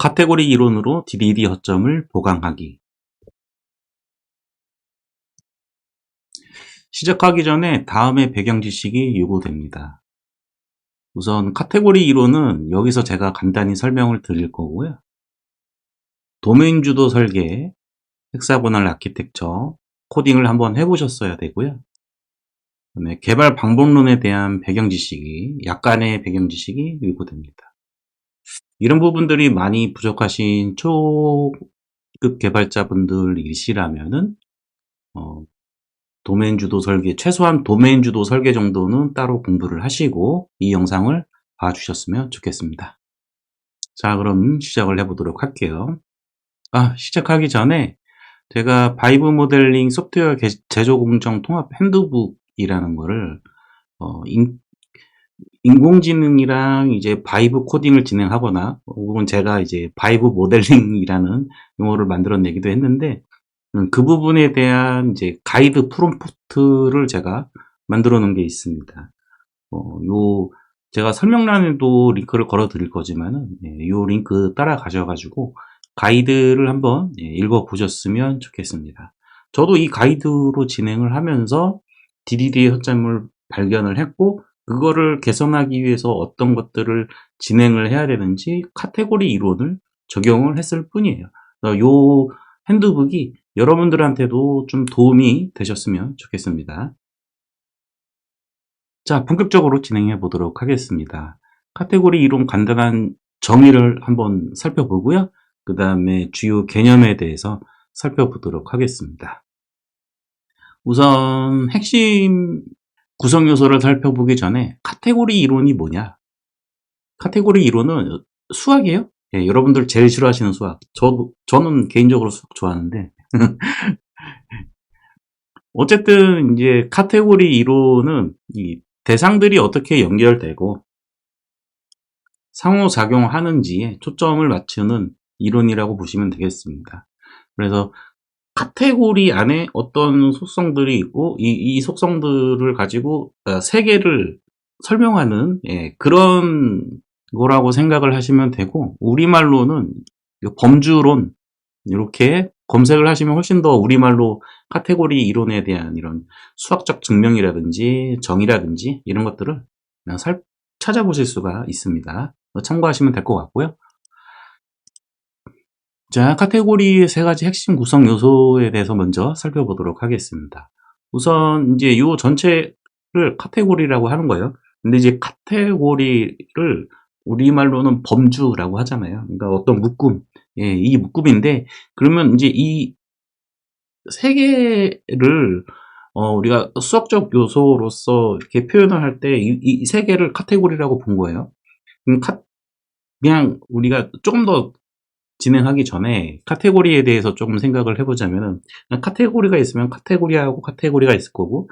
카테고리 이론으로 DDD 허점을 보강하기. 시작하기 전에 다음의 배경 지식이 요구됩니다. 우선 카테고리 이론은 여기서 제가 간단히 설명을 드릴 거고요. 도메인 주도 설계, 헥사고널 아키텍처, 코딩을 한번 해보셨어야 되고요. 그다음에 개발 방법론에 대한 배경 지식이, 약간의 배경 지식이 요구됩니다. 이런 부분들이 많이 부족하신 초급 개발자분들이시라면은 도메인 주도 설계, 최소한 도메인 주도 설계 정도는 따로 공부를 하시고 이 영상을 봐주셨으면 좋겠습니다. 자, 그럼 시작을 해보도록 할게요. 시작하기 전에 제가 바이브 모델링 소프트웨어 제조 공정 통합 핸드북이라는 거를 인공지능이랑 이제 바이브 코딩을 진행하거나 혹은 제가 이제 바이브 모델링이라는 용어를 만들어내기도 했는데 그 부분에 대한 이제 가이드 프롬프트를 제가 만들어 놓은 게 있습니다. 제가 설명란에도 링크를 걸어 드릴 거지만은 요 링크 따라가셔가지고 가이드를 한번 읽어 보셨으면 좋겠습니다. 저도 이 가이드로 진행을 하면서 DDD의 허점을 발견을 했고 그거를 개선하기 위해서 어떤 것들을 진행을 해야 되는지 카테고리 이론을 적용을 했을 뿐이에요. 요 핸드북이 여러분들한테도 좀 도움이 되셨으면 좋겠습니다. 자, 본격적으로 진행해 보도록 하겠습니다. 카테고리 이론 간단한 정의를 한번 살펴보고요. 그 다음에 주요 개념에 대해서 살펴보도록 하겠습니다. 우선 핵심 구성 요소를 살펴보기 전에 카테고리 이론이 뭐냐? 카테고리 이론은 수학이에요. 여러분들 제일 싫어하시는 수학. 저는 개인적으로 수학 좋아하는데 어쨌든 이제 카테고리 이론은 이 대상들이 어떻게 연결되고 상호작용하는지에 초점을 맞추는 이론이라고 보시면 되겠습니다. 그래서 카테고리 안에 어떤 속성들이 있고 이 속성들을 가지고 세계를 설명하는 그런 거라고 생각을 하시면 되고 우리말로는 범주론 이렇게 검색을 하시면 훨씬 더 우리말로 카테고리 이론에 대한 이런 수학적 증명이라든지 정의라든지 이런 것들을 그냥 찾아보실 수가 있습니다. 참고하시면 될 것 같고요. 자, 카테고리의 세 가지 핵심 구성 요소에 대해서 먼저 살펴보도록 하겠습니다. 우선 이제 요 전체를 카테고리라고 하는 거예요. 근데 이제 카테고리를 우리말로는 범주라고 하잖아요. 그러니까 어떤 묶음, 이 묶음인데 그러면 이제 이 세 개를 우리가 수학적 요소로서 이렇게 표현을 할 때 이 세 개를 카테고리라고 본 거예요. 그냥 우리가 조금 더 진행하기 전에 카테고리에 대해서 조금 생각을 해보자면은 카테고리가 있으면 카테고리하고 카테고리가 있을 거고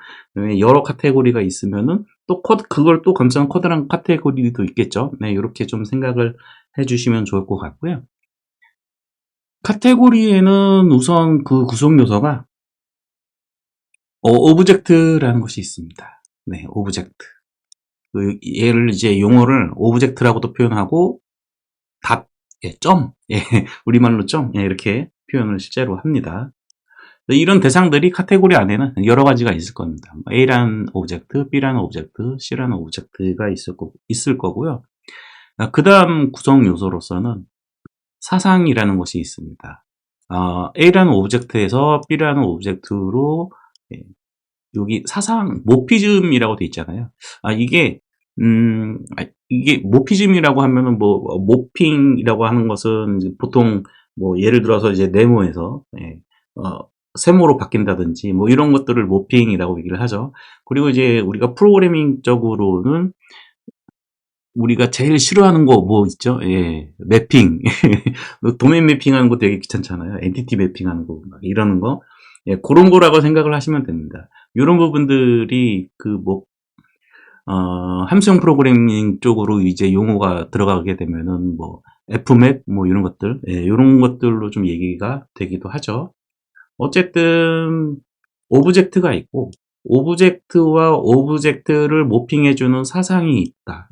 여러 카테고리가 있으면은 또 그걸 또 건너는 커다란 카테고리도 있겠죠. 이렇게 좀 생각을 해주시면 좋을 것 같고요. 카테고리에는 우선 그 구성 요소가 오브젝트라는 것이 있습니다. 오브젝트. 얘를 이제 용어를 오브젝트라고도 표현하고 점, 우리말로 점, 이렇게 표현을 실제로 합니다. 이런 대상들이 카테고리 안에는 여러 가지가 있을 겁니다. A라는 오브젝트, B라는 오브젝트, C라는 오브젝트가 있을 거고요. 그 다음 구성 요소로서는 사상이라는 것이 있습니다. A라는 오브젝트에서 B라는 오브젝트로 여기 사상, 모피즘이라고 돼 있잖아요. 이게 모피즘이라고 하면은 모핑이라고 하는 것은 이제 보통 예를 들어서 이제 네모에서 세모로 바뀐다든지 이런 것들을 모핑이라고 얘기를 하죠. 그리고 이제 우리가 프로그래밍적으로는 우리가 제일 싫어하는 거 있죠? 매핑. 도메인 매핑하는 거 되게 귀찮잖아요. 엔티티 매핑하는 거, 이러는 거. 그런 거라고 생각을 하시면 됩니다. 이런 부분들이 함수형 프로그래밍 쪽으로 이제 용어가 들어가게 되면은 F맵 이런 것들, 이런 것들로 좀 얘기가 되기도 하죠. 어쨌든 오브젝트가 있고 오브젝트와 오브젝트를 모핑해주는 사상이 있다.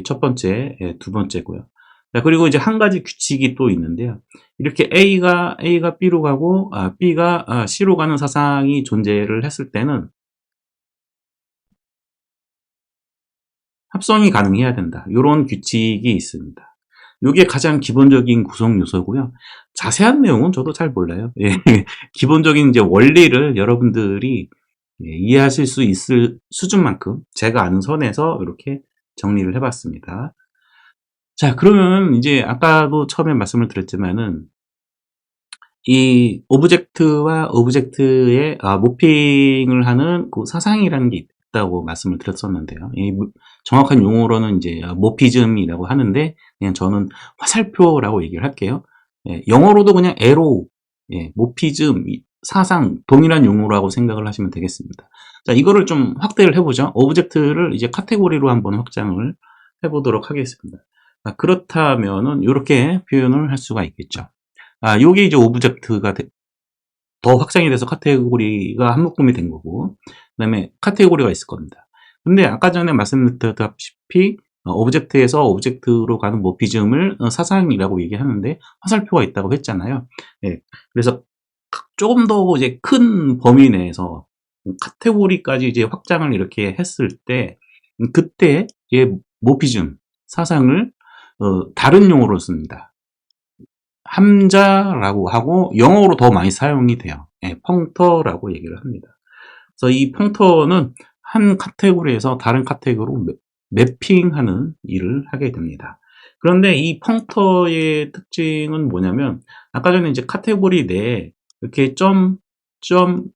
첫 번째, 두 번째고요. 자, 그리고 이제 한 가지 규칙이 또 있는데요. 이렇게 A가 B로 가고, B가 C로 가는 사상이 존재를 했을 때는 합성이 가능해야 된다. 이런 규칙이 있습니다. 이게 가장 기본적인 구성 요소고요. 자세한 내용은 저도 잘 몰라요. 예. 기본적인 이제 원리를 여러분들이 이해하실 수 있을 수준만큼 제가 아는 선에서 이렇게 정리를 해봤습니다. 자, 그러면 이제 아까도 처음에 말씀을 드렸지만은 이 오브젝트와 오브젝트의 모핑을 하는 그 사상이라는 게 있다고 말씀을 드렸었는데요. 이 정확한 용어로는 이제 모피즘이라고 하는데 그냥 저는 화살표라고 얘기를 할게요. 예, 영어로도 그냥 에로, 예, 모피즘, 사상 동일한 용어라고 생각을 하시면 되겠습니다. 자, 이거를 좀 확대를 해보죠. 오브젝트를 이제 카테고리로 한번 확장을 해보도록 하겠습니다. 그렇다면은 이렇게 표현을 할 수가 있겠죠. 요게 이제 오브젝트가 더 확장이 돼서 카테고리가 한 묶음이 된 거고, 그 다음에 카테고리가 있을 겁니다. 근데 아까 전에 말씀드렸다시피, 오브젝트에서 오브젝트로 가는 모피즘을 사상이라고 얘기하는데, 화살표가 있다고 했잖아요. 네, 그래서 조금 더 이제 큰 범위 내에서 카테고리까지 이제 확장을 이렇게 했을 때, 그때 모피즘, 사상을 다른 용어로 씁니다. 함자라고 하고 영어로 더 많이 사용이 돼요. 예, 펑터라고 얘기를 합니다. 그래서 이 펑터는 한 카테고리에서 다른 카테고리로 매핑하는 일을 하게 됩니다. 그런데 이 펑터의 특징은 뭐냐면 아까 전에 이제 카테고리 내에 이렇게 점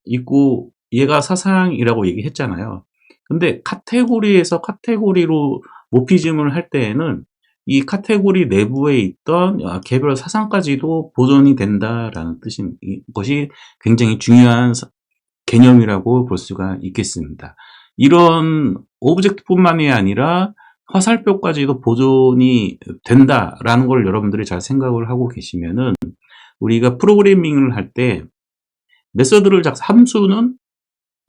있고 얘가 사상이라고 얘기했잖아요. 근데 카테고리에서 카테고리로 모피즘을 할 때에는 이 카테고리 내부에 있던 개별 사상까지도 보존이 된다라는 뜻인 것이 굉장히 중요한 개념이라고 볼 수가 있겠습니다. 이런 오브젝트뿐만이 아니라 화살표까지도 보존이 된다라는 걸 여러분들이 잘 생각을 하고 계시면은 우리가 프로그래밍을 할 때 메서드를 함수는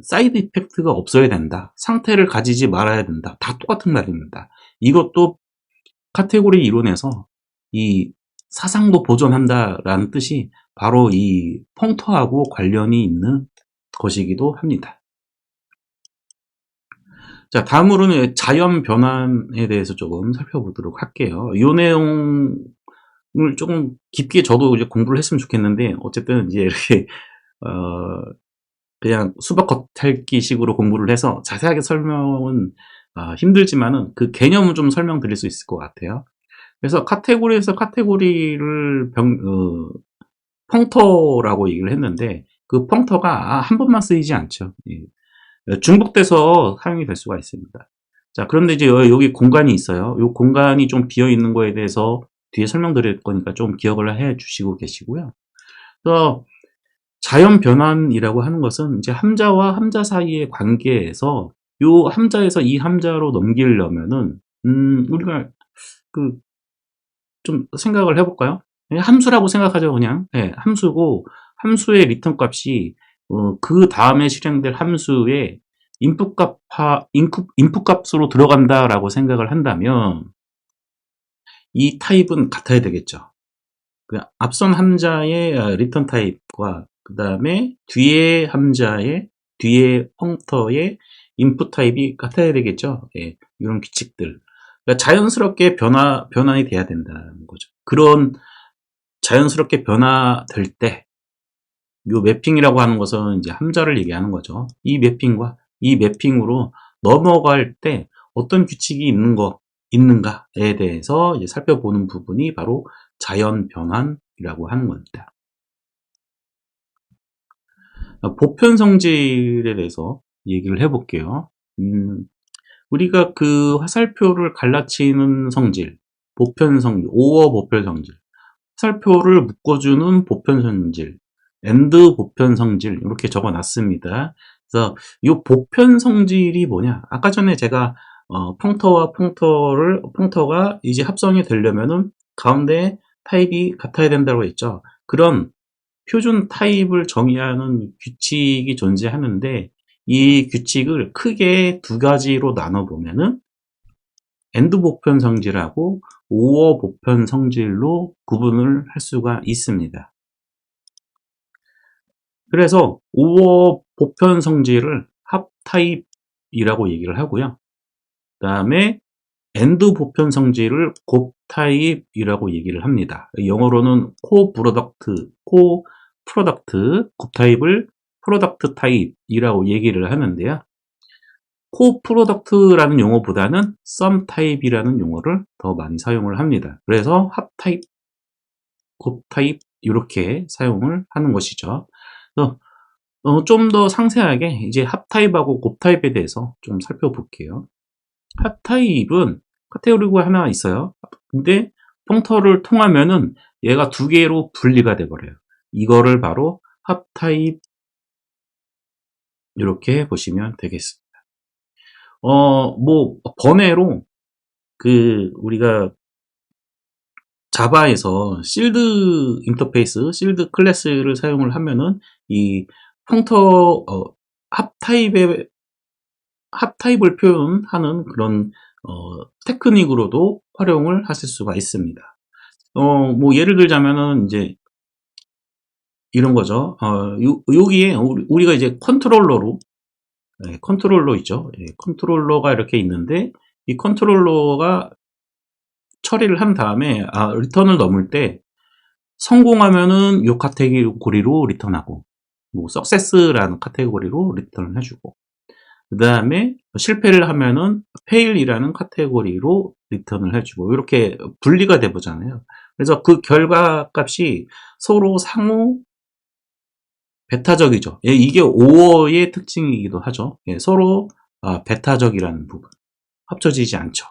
사이드 이펙트가 없어야 된다. 상태를 가지지 말아야 된다. 다 똑같은 말입니다. 이것도 카테고리 이론에서 이 사상도 보존한다라는 뜻이 바로 이 펑터하고 관련이 있는 것이기도 합니다. 자, 다음으로는 자연 변환에 대해서 조금 살펴보도록 할게요. 이 내용을 조금 깊게 저도 이제 공부를 했으면 좋겠는데, 어쨌든 이제 이렇게, 그냥 수박 겉핥기 식으로 공부를 해서 자세하게 설명은 힘들지만은 그 개념은 좀 설명드릴 수 있을 것 같아요. 그래서 카테고리에서 카테고리를 펑터라고 얘기를 했는데 그 펑터가 한 번만 쓰이지 않죠. 중복돼서 사용이 될 수가 있습니다. 자, 그런데 이제 여기 공간이 있어요. 이 공간이 좀 비어 있는 거에 대해서 뒤에 설명드릴 거니까 좀 기억을 해 주시고 계시고요. 그래서 자연 변환이라고 하는 것은 이제 함자와 함자 사이의 관계에서 이 함자에서 이 함자로 넘기려면은 우리가 좀 생각을 해볼까요? 함수라고 생각하죠, 그냥. 네, 함수고, 함수의 리턴 값이, 그 다음에 실행될 함수의 인풋 값으로 들어간다라고 생각을 한다면, 이 타입은 같아야 되겠죠. 앞선 함자의 리턴 타입과, 그 다음에 뒤에 함자의, 뒤에 펑터의 인풋 타입이 같아야 되겠죠. 예, 이런 규칙들. 그러니까 자연스럽게 변환이 돼야 된다는 거죠. 그런 자연스럽게 변화될 때, 요 매핑이라고 하는 것은 이제 함자를 얘기하는 거죠. 이 매핑과 이 매핑으로 넘어갈 때 어떤 규칙이 있는가에 대해서 이제 살펴보는 부분이 바로 자연 변환이라고 하는 겁니다. 보편 성질에 대해서 얘기를 해볼게요. 우리가 그 화살표를 갈라치는 성질, 보편 성질, 오어 보편 성질, 화살표를 묶어주는 보편 성질, 엔드 보편 성질 이렇게 적어놨습니다. 그래서 이 보편 성질이 뭐냐? 아까 전에 제가 펑터와 펑터가 이제 합성이 되려면은 가운데 타입이 같아야 된다고 했죠. 그런 표준 타입을 정의하는 규칙이 존재하는데 이 규칙을 크게 두 가지로 나눠보면은 엔드 보편 성질하고 오어 보편 성질로 구분을 할 수가 있습니다. 그래서 오어 보편 성질을 합 타입이라고 얘기를 하고요. 그 다음에 엔드 보편 성질을 곱 타입이라고 얘기를 합니다. 영어로는 코 프로덕트, 곱 타입을 프로덕트 타입이라고 얘기를 하는데요. 코 프로덕트라는 용어보다는 썸 타입이라는 용어를 더 많이 사용을 합니다. 그래서 합 타입, 곱 타입 이렇게 사용을 하는 것이죠. 좀 더 상세하게 이제 합 타입하고 곱 타입에 대해서 좀 살펴볼게요. 합 타입은 카테고리가 하나 있어요. 근데 펑터를 통하면은 얘가 두 개로 분리가 돼 버려요. 이거를 바로 합 타입 이렇게 보시면 되겠습니다. 뭐 번외로 우리가 자바에서 실드 인터페이스, 실드 클래스를 사용을 하면은 이 펑터 합 타입을 표현하는 그런 테크닉으로도 활용을 하실 수가 있습니다. 뭐 예를 들자면은 이제 이런 거죠. 여기에 우리가 이제 컨트롤러 있죠. 컨트롤러가 이렇게 있는데 이 컨트롤러가 처리를 한 다음에 리턴을 넘을 때 성공하면은 이 카테고리로 리턴하고 뭐 석세스라는 카테고리로 리턴을 해주고 그 다음에 실패를 하면은 fail이라는 카테고리로 리턴을 해주고 이렇게 분리가 돼 보잖아요. 그래서 그 결과 값이 서로 상호 베타적이죠. 이게 오어의 특징이기도 하죠. 서로 베타적이라는 부분 합쳐지지 않죠.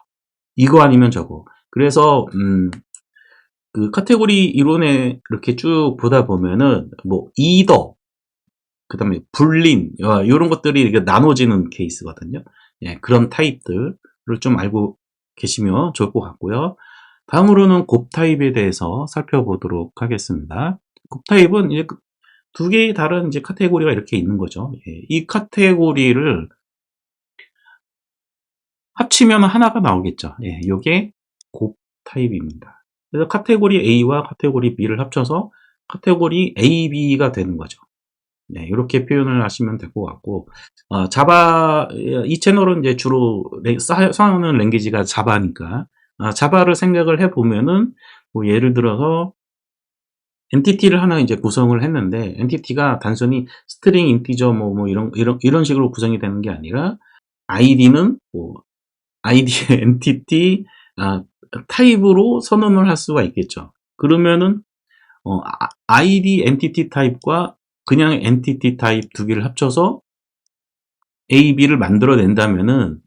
이거 아니면 저거. 그래서 그 카테고리 이론에 이렇게 쭉 보다 보면은 뭐 이더 그 다음에 불림 이런 것들이 이렇게 나눠지는 케이스거든요. 그런 타입들을 좀 알고 계시면 좋을 것 같고요. 다음으로는 곱 타입에 대해서 살펴보도록 하겠습니다. 곱 타입은 이제 두 개의 다른 이제 카테고리가 이렇게 있는 거죠. 이 카테고리를 합치면 하나가 나오겠죠. 이게 곱 타입입니다. 그래서 카테고리 A와 카테고리 B를 합쳐서 카테고리 A, B가 되는 거죠. 이렇게 표현을 하시면 될 것 같고, 자바, 이 채널은 이제 주로 사용하는 랭귀지가 자바니까, 자바를 생각을 해보면은, 뭐 예를 들어서, 엔티티를 하나 이제 구성을 했는데, 엔티티가 단순히 스트링, 인티저, 이런 식으로 구성이 되는 게 아니라, 아이디는, 아이디의 엔티티, 타입으로 선언을 할 수가 있겠죠. 그러면은, ID 엔티티 타입과 그냥 엔티티 타입 두 개를 합쳐서 A, B를 만들어낸다면은,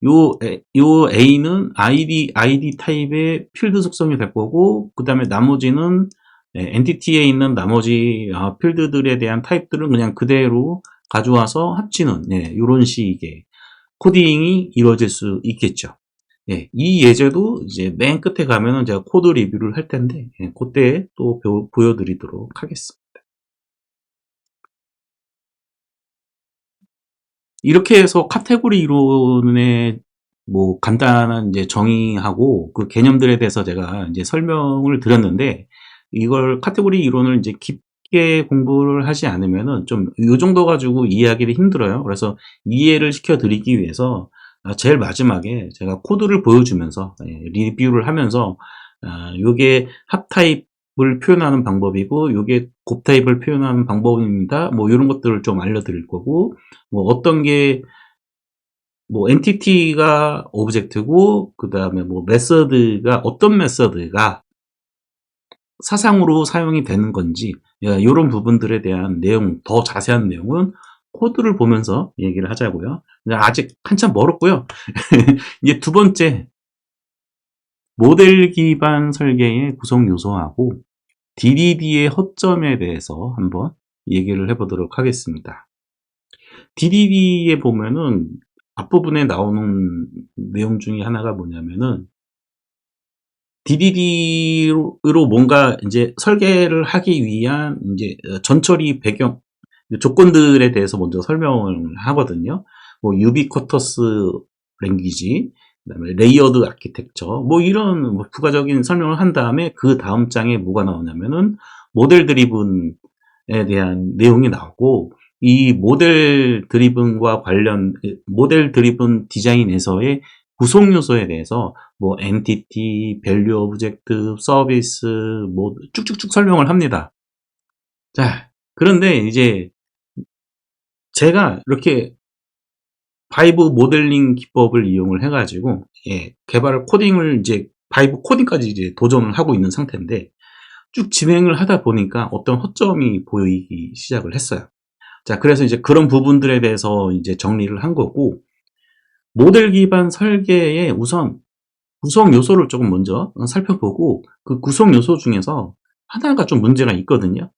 요 A는 ID 타입의 필드 속성이 될 거고, 그 다음에 나머지는 엔티티에 있는 나머지 필드들에 대한 타입들은 그냥 그대로 가져와서 합치는, 이런 식의 코딩이 이루어질 수 있겠죠. 이 예제도 이제 맨 끝에 가면은 제가 코드 리뷰를 할 텐데, 그때 또 보여드리도록 하겠습니다. 이렇게 해서 카테고리 이론의 뭐 간단한 이제 정의하고 그 개념들에 대해서 제가 이제 설명을 드렸는데 이걸 카테고리 이론을 이제 깊게 공부를 하지 않으면은 좀 이 정도 가지고 이해하기도 힘들어요. 그래서 이해를 시켜 드리기 위해서 제일 마지막에 제가 코드를 보여주면서 리뷰를 하면서 요게 합타입을 표현하는 방법이고 요게 곱타입을 표현하는 방법입니다. 뭐 이런 것들을 좀 알려드릴 거고 뭐 어떤 게 뭐 엔티티가 오브젝트고 그 다음에 뭐 메서드가 어떤 메서드가 사상으로 사용이 되는 건지 이런 부분들에 대한 내용 더 자세한 내용은 코드를 보면서 얘기를 하자고요. 아직 한참 멀었고요. 이제 두 번째 모델 기반 설계의 구성 요소하고 DDD의 허점에 대해서 한번 얘기를 해보도록 하겠습니다. DDD에 보면은 앞부분에 나오는 내용 중에 하나가 뭐냐면은 DDD로 뭔가 이제 설계를 하기 위한 이제 전처리 배경 조건들에 대해서 먼저 설명을 하거든요. 뭐 유비쿼터스 랭귀지, 그다음에 레이어드 아키텍처, 뭐 이런 부가적인 설명을 한 다음에 그 다음 장에 뭐가 나오냐면은 모델 드리븐에 대한 내용이 나오고, 이 모델 드리븐과 관련, 모델 드리븐 디자인에서의 구성 요소에 대해서 뭐 엔티티, 밸류 오브젝트, 서비스 뭐 쭉쭉쭉 설명을 합니다. 자, 그런데 이제 제가 이렇게 바이브 모델링 기법을 이용을 해가지고, 개발 코딩을 이제 바이브 코딩까지 이제 도전을 하고 있는 상태인데, 쭉 진행을 하다 보니까 어떤 허점이 보이기 시작을 했어요. 자, 그래서 이제 그런 부분들에 대해서 이제 정리를 한 거고, 모델 기반 설계에 우선 구성 요소를 조금 먼저 살펴보고, 그 구성 요소 중에서 하나가 좀 문제가 있거든요.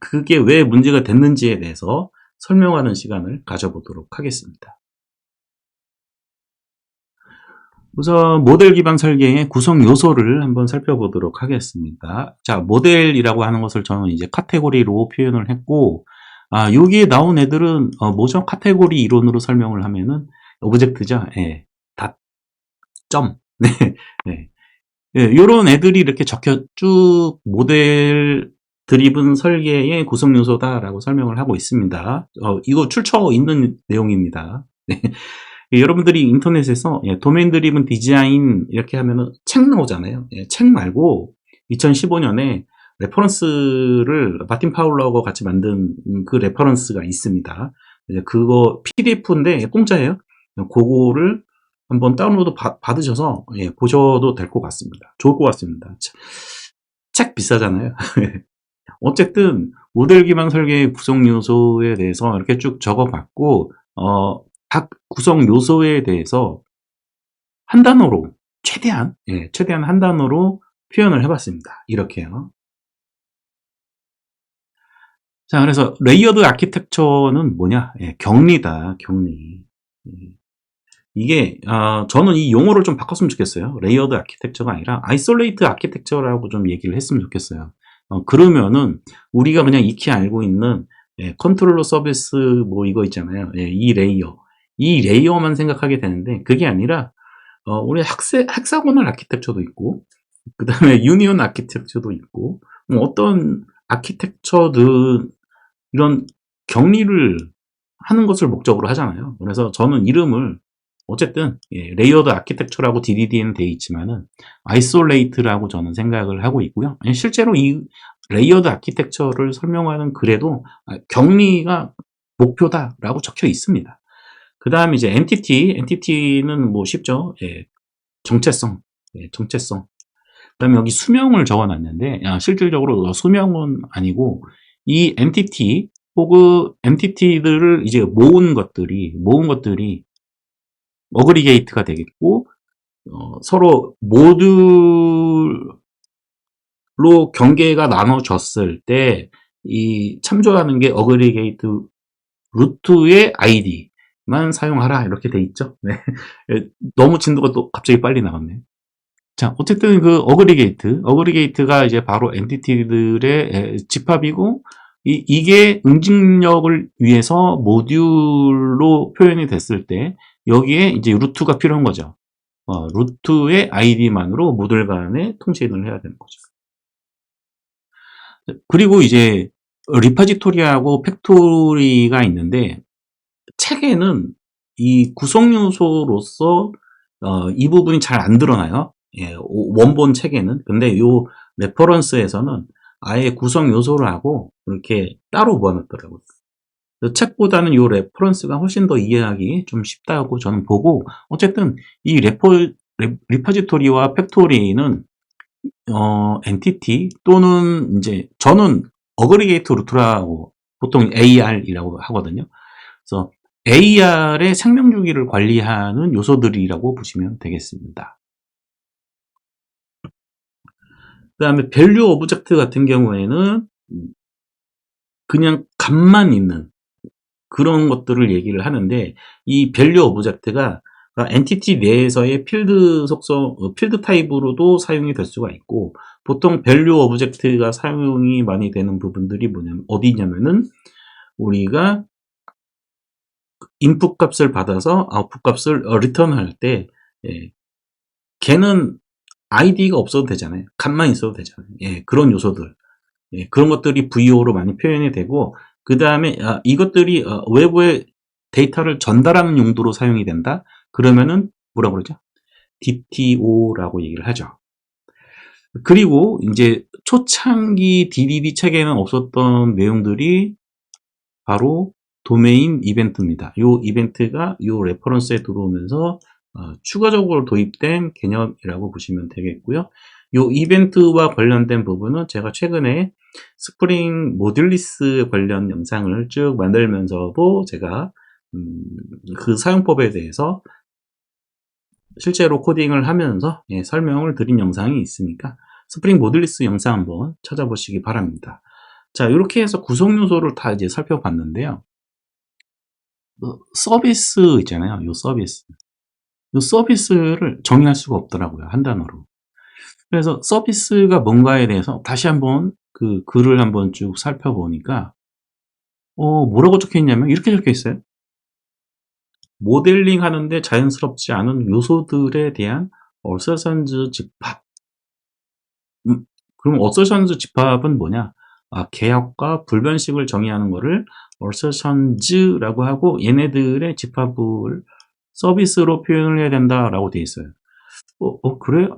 그게 왜 문제가 됐는지에 대해서 설명하는 시간을 가져보도록 하겠습니다. 우선 모델 기반 설계의 구성 요소를 한번 살펴보도록 하겠습니다. 자, 모델이라고 하는 것을 저는 이제 카테고리로 표현을 했고, 여기에 나온 애들은 뭐죠? 카테고리 이론으로 설명을 하면은 오브젝트죠. 닷, 점. 네, 네. 이런 애들이 이렇게 적혀 쭉 모델 드리븐 설계의 구성 요소다라고 설명을 하고 있습니다. 이거 출처 있는 내용입니다. 네. 여러분들이 인터넷에서 도메인 드리븐 디자인 이렇게 하면은 책 나오잖아요. 책 말고 2015년에 레퍼런스를 마틴 파울러하고 같이 만든 그 레퍼런스가 있습니다. 그거 PDF인데 공짜예요. 그거를 한번 다운로드 받으셔서 보셔도 될 것 같습니다. 좋을 것 같습니다. 책 비싸잖아요. 어쨌든 모델 기반 설계의 구성 요소에 대해서 이렇게 쭉 적어봤고, 각 구성 요소에 대해서 한 단어로 최대한 한 단어로 표현을 해봤습니다. 이렇게요. 자, 그래서 레이어드 아키텍처는 뭐냐? 격리다, 격리. 이게 저는 이 용어를 좀 바꿨으면 좋겠어요. 레이어드 아키텍처가 아니라 아이솔레이트 아키텍처라고 좀 얘기를 했으면 좋겠어요. 그러면은 우리가 그냥 익히 알고 있는 컨트롤러 서비스 뭐 이거 있잖아요. 이 레이어만 생각하게 되는데, 그게 아니라 우리 헥사고널 아키텍처도 있고, 그 다음에 유니온 아키텍처도 있고, 뭐 어떤 아키텍처든 이런 격리를 하는 것을 목적으로 하잖아요. 그래서 저는 이름을 어쨌든 레이어드 아키텍처라고 DDD는 되어 있지만은 아이솔레이트라고 저는 생각을 하고 있고요. 실제로 이 레이어드 아키텍처를 설명하는 글에도 격리가 목표다라고 적혀 있습니다. 그 다음에 이제 엔티티는 뭐 쉽죠. 정체성. 정체성. 그 다음에 여기 수명을 적어놨는데, 실질적으로 수명은 아니고, 이 엔티티, 혹은 엔티티들을 이제 모은 것들이 어그리게이트가 되겠고, 서로 모듈로 경계가 나눠졌을 때, 이 참조하는 게 어그리게이트 루트의 아이디만 사용하라, 이렇게 돼 있죠. 네. 너무 진도가 또 갑자기 빨리 나갔네. 자, 어쨌든 그 어그리게이트가 이제 바로 엔티티들의 집합이고, 이게 응집력을 위해서 모듈로 표현이 됐을 때, 여기에 이제 루트가 필요한 거죠. 루트의 아이디만으로 모듈 간에 통신을 해야 되는 거죠. 그리고 이제 리파지토리하고 팩토리가 있는데, 책에는 이 구성 요소로서 이 부분이 잘 안 드러나요. 원본 책에는. 근데 요 레퍼런스에서는 아예 구성 요소를 하고 이렇게 따로 모아놨더라고요. 책보다는 요 레퍼런스가 훨씬 더 이해하기 좀 쉽다고 저는 보고, 어쨌든 이 리파지토리와 팩토리는 엔티티 또는 이제 저는 어그리게이트 루트라고 보통 AR이라고 하거든요. 그래서 AR의 생명주기를 관리하는 요소들이라고 보시면 되겠습니다. 그 다음에 밸류 오브젝트 같은 경우에는 그냥 값만 있는 그런 것들을 얘기를 하는데, 이 밸류 오브젝트가 엔티티 내에서의 필드 속성, 필드 타입으로도 사용이 될 수가 있고, 보통 밸류 오브젝트가 사용이 많이 되는 부분들이 어디냐면은 우리가 인풋 값을 받아서 아웃풋 값을 리턴할 때 걔는 아이디가 없어도 되잖아요. 값만 있어도 되잖아요. 예, 그런 요소들. 예, 그런 것들이 VO로 많이 표현이 되고, 그 다음에 이것들이 외부에 데이터를 전달하는 용도로 사용이 된다? 그러면은 뭐라고 그러죠? DTO라고 얘기를 하죠. 그리고 이제 초창기 DDD 체계에는 없었던 내용들이 바로 도메인 이벤트입니다. 이 이벤트가 이 레퍼런스에 들어오면서 추가적으로 도입된 개념이라고 보시면 되겠고요. 이 이벤트와 관련된 부분은 제가 최근에 스프링 모듈리스 관련 영상을 쭉 만들면서도 제가 그 사용법에 대해서 실제로 코딩을 하면서 설명을 드린 영상이 있으니까 스프링 모듈리스 영상 한번 찾아보시기 바랍니다. 자, 이렇게 해서 구성 요소를 다 이제 살펴봤는데요. 서비스 있잖아요. 이 서비스. 이 서비스를 정의할 수가 없더라고요. 한 단어로. 그래서 서비스가 뭔가에 대해서 다시 한번 그 글을 한번 쭉 살펴보니까 뭐라고 적혀 있냐면 이렇게 적혀 있어요. 모델링 하는데 자연스럽지 않은 요소들에 대한 어서션즈 집합. 그럼 어서션즈 집합은 뭐냐? 개혁과 불변식을 정의하는 거를 어서션즈라고 하고 얘네들의 집합을 서비스로 표현을 해야 된다라고 돼 있어요. 그래?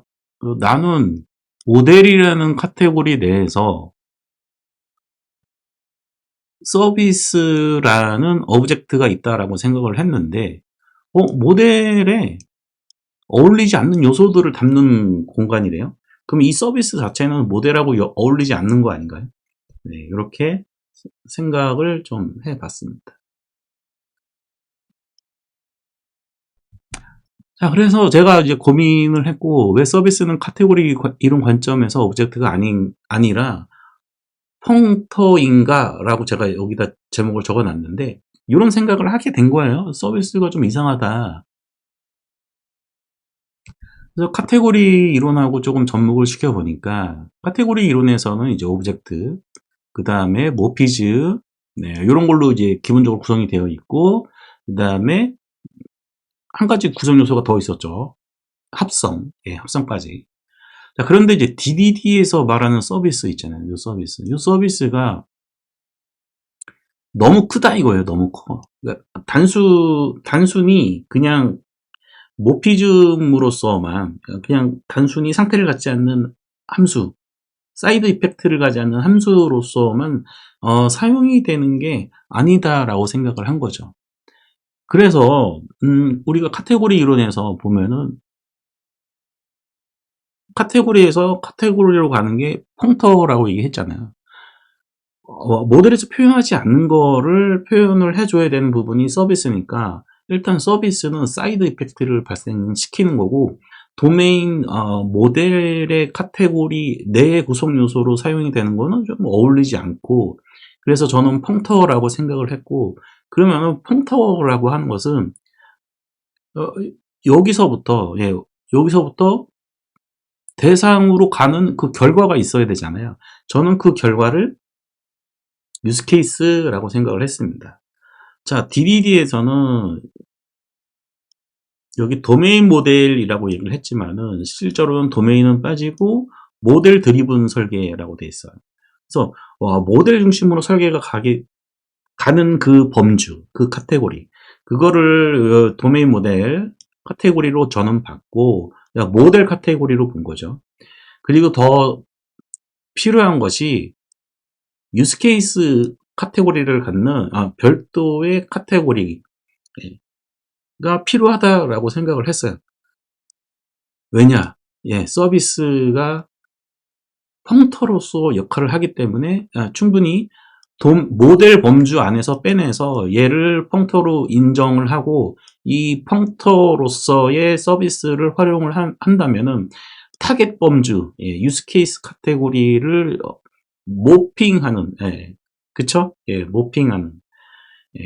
나는 모델이라는 카테고리 내에서 서비스라는 오브젝트가 있다라고 생각을 했는데, 모델에 어울리지 않는 요소들을 담는 공간이래요. 그럼 이 서비스 자체는 모델하고 어울리지 않는 거 아닌가요? 네, 이렇게 생각을 좀 해봤습니다. 자, 그래서 제가 이제 고민을 했고, 왜 서비스는 카테고리 이런 관점에서 오브젝트가 아니라 펑터인가? 라고 제가 여기다 제목을 적어 놨는데, 이런 생각을 하게 된 거예요. 서비스가 좀 이상하다. 그래서 카테고리 이론하고 조금 접목을 시켜보니까, 카테고리 이론에서는 이제 오브젝트, 그 다음에 모피즈, 네, 이런 걸로 이제 기본적으로 구성이 되어 있고, 그 다음에 한 가지 구성 요소가 더 있었죠. 합성, 예, 합성까지. 자, 그런데 이제 DDD에서 말하는 서비스 있잖아요. 이 서비스가 너무 크다 이거예요. 너무 커. 그러니까 단순히 그냥 모피즘으로서만 그냥 단순히 상태를 갖지 않는 함수, 사이드 이펙트를 가지 않는 함수로서만 사용이 되는 게 아니다라고 생각을 한 거죠. 그래서 우리가 카테고리 이론에서 보면은 카테고리에서 카테고리로 가는 게 펑터라고 얘기했잖아요. 모델에서 표현하지 않는 거를 표현을 해줘야 되는 부분이 서비스니까 일단 서비스는 사이드 이펙트를 발생시키는 거고 도메인 모델의 카테고리 내의 구성 요소로 사용이 되는 거는 좀 어울리지 않고 그래서 저는 펑터라고 생각을 했고 그러면 펑터라고 하는 것은 어, 여기서부터 여기서부터 대상으로 가는 그 결과가 있어야 되잖아요. 저는 그 결과를 유스 케이스라고 생각을 했습니다. 자, DDD에서는 여기 도메인 모델이라고 얘기를 했지만은 실제로는 도메인은 빠지고 모델 드리븐 설계라고 돼 있어요. 그래서 모델 중심으로 설계가 가는 그 범주, 그 카테고리, 그거를 도메인 모델 카테고리로 저는 봤고 모델 카테고리로 본 거죠. 그리고 더 필요한 것이 유스 케이스 카테고리를 갖는 별도의 카테고리가 필요하다라고 생각을 했어요. 왜냐? 서비스가 펑터로서 역할을 하기 때문에 충분히 모델 범주 안에서 빼내서 얘를 펑터로 인정을 하고 이 펑터로서의 서비스를 활용을 한다면은 타겟 범주, 유스 케이스 카테고리를 모핑하는, 그쵸? 모핑하는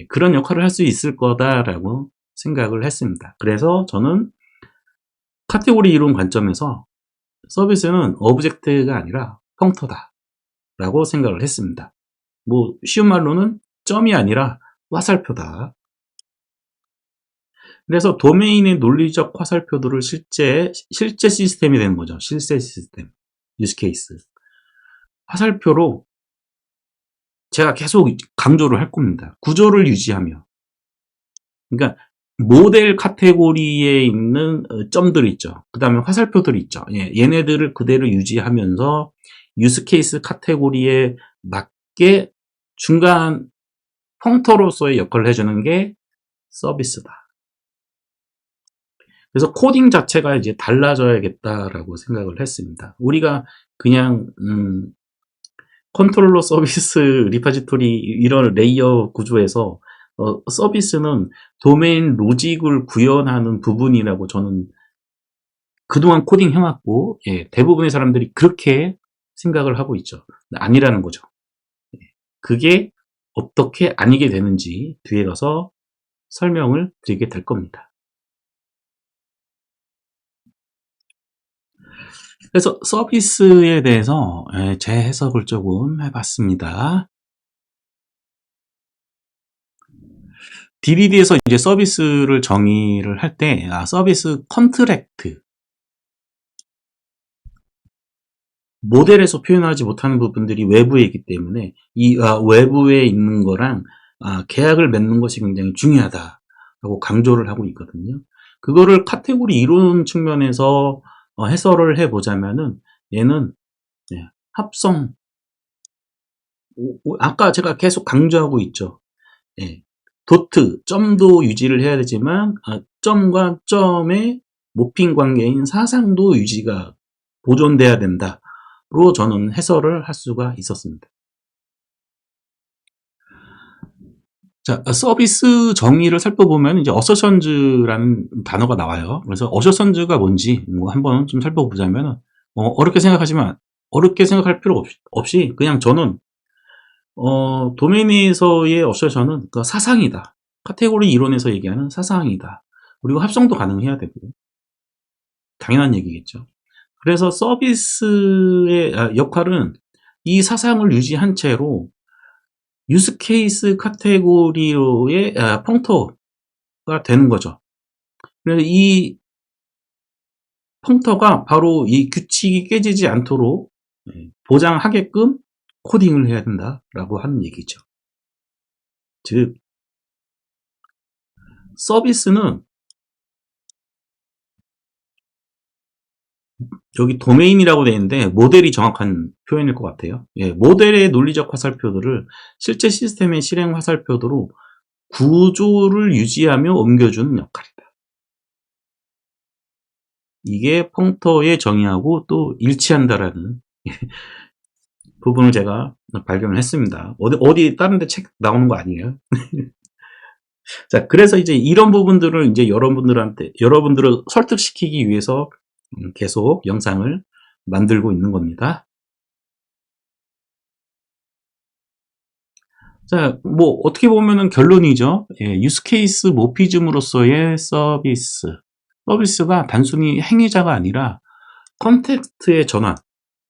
그런 역할을 할 수 있을 거다라고 생각을 했습니다. 그래서 저는 카테고리 이론 관점에서 서비스는 오브젝트가 아니라 펑터다 라고 생각을 했습니다. 뭐 쉬운 말로는 점이 아니라 화살표다. 그래서 도메인의 논리적 화살표들을 실제 시스템이 되는 거죠. 실제 시스템, 유스케이스. 화살표로 제가 계속 강조를 할 겁니다. 구조를 유지하며. 그러니까 모델 카테고리에 있는 점들이 있죠. 그 다음에 화살표들이 있죠. 얘네들을 그대로 유지하면서 유스케이스 카테고리에 맞게 중간 펑터로서의 역할을 해주는 게 서비스다. 그래서 코딩 자체가 이제 달라져야겠다라고 생각을 했습니다. 우리가 그냥 컨트롤러 서비스 리파지토리 이런 레이어 구조에서 서비스는 도메인 로직을 구현하는 부분이라고 저는 그동안 코딩 해왔고, 대부분의 사람들이 그렇게 생각을 하고 있죠. 아니라는 거죠. 그게 어떻게 아니게 되는지 뒤에 가서 설명을 드리게 될 겁니다. 그래서 서비스에 대해서 제 해석을 조금 해봤습니다. DDD에서 이제 서비스를 정의를 할 때, 서비스 컨트랙트. 모델에서 표현하지 못하는 부분들이 외부에 있기 때문에 이 외부에 있는 거랑 계약을 맺는 것이 굉장히 중요하다라고 강조를 하고 있거든요. 그거를 카테고리 이론 측면에서 해설을 해보자면은 얘는 합성, 아까 제가 계속 강조하고 있죠. 도트, 점도 유지를 해야 되지만 점과 점의 모핑 관계인 사상도 유지가 보존돼야 된다로 저는 해설을 할 수가 있었습니다. 자, 서비스 정의를 살펴보면 이제 어서션즈라는 단어가 나와요. 그래서 어서션즈가 뭔지 한번 좀 살펴보자면 어렵게 생각할 필요 없이 그냥 저는 도메인에서의 어서션은 그 사상이다. 카테고리 이론에서 얘기하는 사상이다. 그리고 합성도 가능해야 되고 당연한 얘기겠죠. 그래서 서비스의 역할은 이 사상을 유지한 채로 유스케이스 카테고리로의 펑터가 되는 거죠. 그래서 이 펑터가 바로 이 규칙이 깨지지 않도록 보장하게끔 코딩을 해야 된다라고 하는 얘기죠. 즉 서비스는 여기 도메인이라고 되어 있는데 모델이 정확한 표현일 것 같아요. 모델의 논리적 화살표들을 실제 시스템의 실행 화살표도로 구조를 유지하며 옮겨주는 역할이다. 이게 펑터의 정의하고 또 일치한다라는 부분을 제가 발견을 했습니다. 어디 다른 데 책 나오는 거 아니에요? 자, 그래서 이제 이런 부분들을 이제 여러분들을 설득시키기 위해서 계속 영상을 만들고 있는 겁니다. 자, 뭐 어떻게 보면은 결론이죠. 유스케이스 모피즘으로서의 서비스가 단순히 행위자가 아니라 컨텍스트의 전환,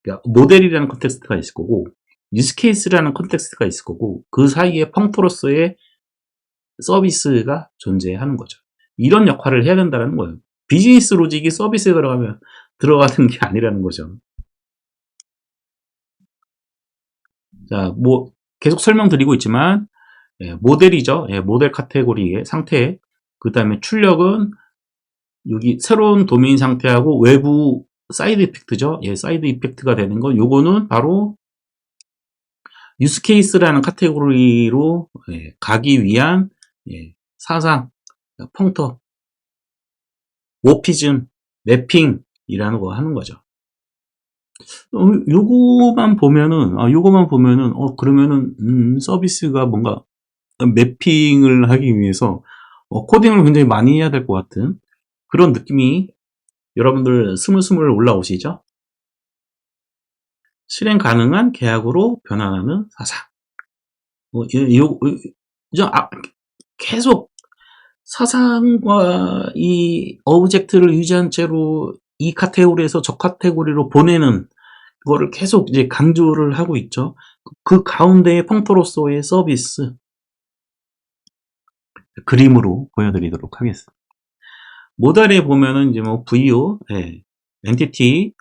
그러니까 모델이라는 컨텍스트가 있을 거고 유스케이스라는 컨텍스트가 있을 거고 그 사이에 펑터로서의 서비스가 존재하는 거죠. 이런 역할을 해야 된다는 거예요. 비즈니스 로직이 서비스에 들어가는 게 아니라는 거죠. 자, 뭐 계속 설명드리고 있지만 모델이죠. 모델 카테고리의 상태. 그 다음에 출력은 여기 새로운 도메인 상태하고 외부 사이드 이펙트죠. 사이드 이펙트가 되는 건 요거는 바로 유스케이스라는 카테고리로 가기 위한 사상, 펑터, 모피즘, 매핑이라는 거 하는 거죠. 요거만 보면은 그러면은 서비스가 뭔가 매핑을 하기 위해서 코딩을 굉장히 많이 해야 될 것 같은 그런 느낌이 여러분들 스물스물 올라오시죠? 실행 가능한 계약으로 변환하는 사상. 계속 사상과 이 오브젝트를 유지한 채로 이 카테고리에서 저 카테고리로 보내는 그거를 계속 이제 강조를 하고 있죠. 그 가운데의 펑터로서의 서비스 그림으로 보여드리도록 하겠습니다. 모델에 보면은 이제 뭐 VO, 예, 엔티티,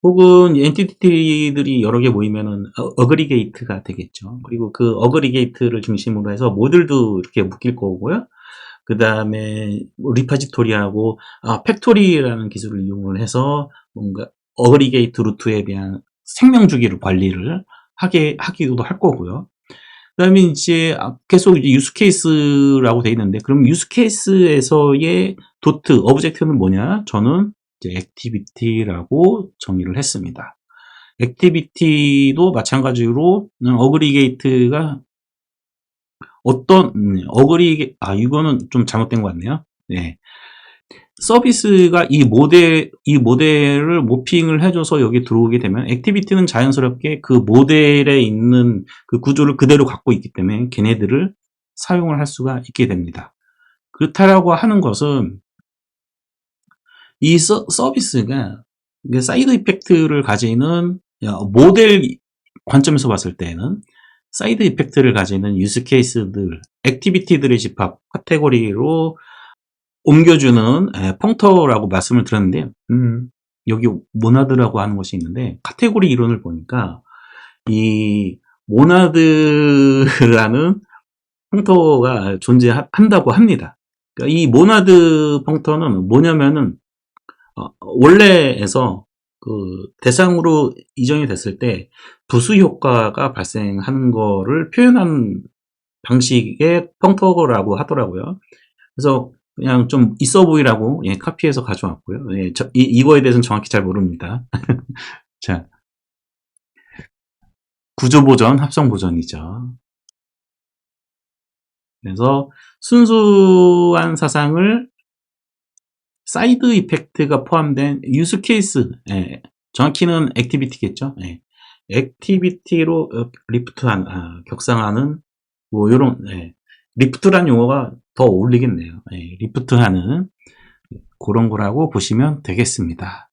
혹은 엔티티들이 여러 개 모이면은 어그리게이트가 되겠죠. 그리고 그 어그리게이트를 중심으로 해서 모듈도 이렇게 묶일 거고요. 그 다음에 리파지토리하고 팩토리라는 기술을 이용을 해서 뭔가 어그리게이트 루트에 대한 생명 주기를 관리를 하기도 할 거고요. 그 다음에 이제 계속 이제 유스 케이스라고 돼 있는데, 그럼 유스 케이스에서의 도트, 오브젝트는 뭐냐? 저는 이제 액티비티라고 정의를 했습니다. 액티비티도 마찬가지로 어그리게이트가 어떤 이거는 좀 잘못된 것 같네요. 네. 서비스가 이 모델을 모핑을 해줘서 여기 들어오게 되면 액티비티는 자연스럽게 그 모델에 있는 그 구조를 그대로 갖고 있기 때문에 걔네들을 사용을 할 수가 있게 됩니다. 그렇다라고 하는 것은 이 서비스가 사이드 이펙트를 가지는 모델 관점에서 봤을 때는 사이드 이펙트를 가지는 유스 케이스들, 액티비티들의 집합 카테고리로 옮겨주는 펑터라고 말씀을 드렸는데, 여기 모나드라고 하는 것이 있는데, 카테고리 이론을 보니까 이 모나드라는 펑터가 존재한다고 합니다. 그러니까 이 모나드 펑터는 뭐냐면은 원래에서 그 대상으로 이전이 됐을 때 부수 효과가 발생하는 거를 표현한 방식의 펑터라고 하더라고요. 그래서 그냥 좀 있어 보이라고 카피해서 가져왔고요. 이거에 대해서는 정확히 잘 모릅니다. 자, 구조 보전, 합성 보전이죠. 그래서 순수한 사상을 사이드 이펙트가 포함된 유스 케이스, 정확히는 액티비티겠죠. 액티비티로 리프트한, 격상하는 뭐 요런 리프트란 용어가 더 어울리겠네요. 리프트하는 그런 거라고 보시면 되겠습니다.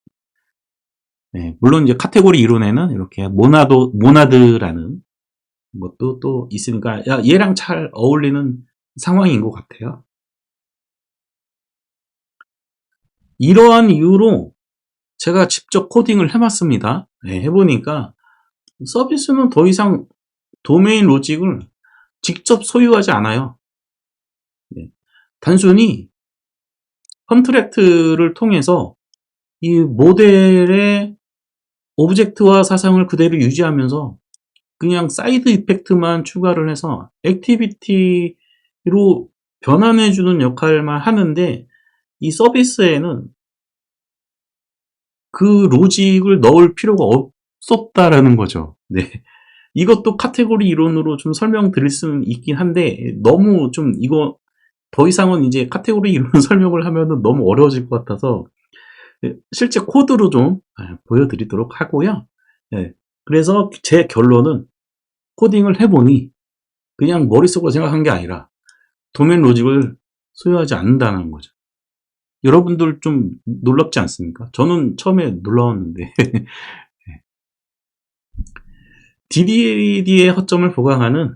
물론 이제 카테고리 이론에는 이렇게 모나드라는 것도 또 있으니까 얘랑 잘 어울리는 상황인 것 같아요. 이러한 이유로 제가 직접 코딩을 해봤습니다. 해보니까 서비스는 더 이상 도메인 로직을 직접 소유하지 않아요. 단순히 컨트랙트를 통해서 이 모델의 오브젝트와 사상을 그대로 유지하면서 그냥 사이드 이펙트만 추가를 해서 액티비티로 변환해주는 역할만 하는데, 이 서비스에는 그 로직을 넣을 필요가 없었다라는 거죠. 네. 이것도 카테고리 이론으로 좀 설명드릴 수는 있긴 한데, 너무 좀 이거 더 이상은 이제 카테고리 이론 설명을 하면은 너무 어려워질 것 같아서 실제 코드로 좀 보여드리도록 하고요. 그래서 제 결론은 코딩을 해보니 그냥 머릿속으로 생각한 게 아니라 도메인 로직을 소유하지 않는다는 거죠. 여러분들 좀 놀랍지 않습니까? 저는 처음에 놀라웠는데 DDD의 허점을 보강하는,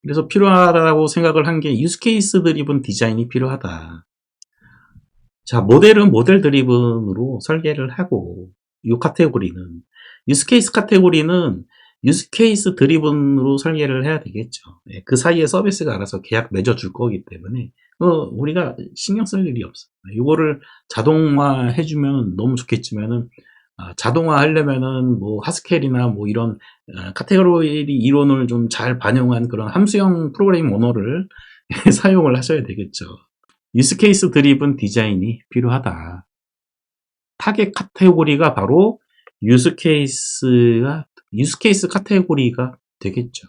그래서 필요하다고 생각을 한 게 유스케이스 드리븐 디자인이 필요하다. 자, 모델은 모델 드리븐으로 설계를 하고, 이 카테고리는 유스케이스 카테고리는 유스케이스 드리븐으로 설계를 해야 되겠죠. 그 사이에 서비스가 알아서 계약 맺어줄 거기 때문에 우리가 신경 쓸 일이 없어요. 이거를 자동화 해주면 너무 좋겠지만은 자동화 하려면은 뭐 하스켈이나 뭐 이런 카테고리 이론을 좀 잘 반영한 그런 함수형 프로그래밍 언어를 사용을 하셔야 되겠죠. 유스케이스 드리븐 디자인이 필요하다. 타겟 카테고리가 바로 유스케이스 카테고리가 되겠죠.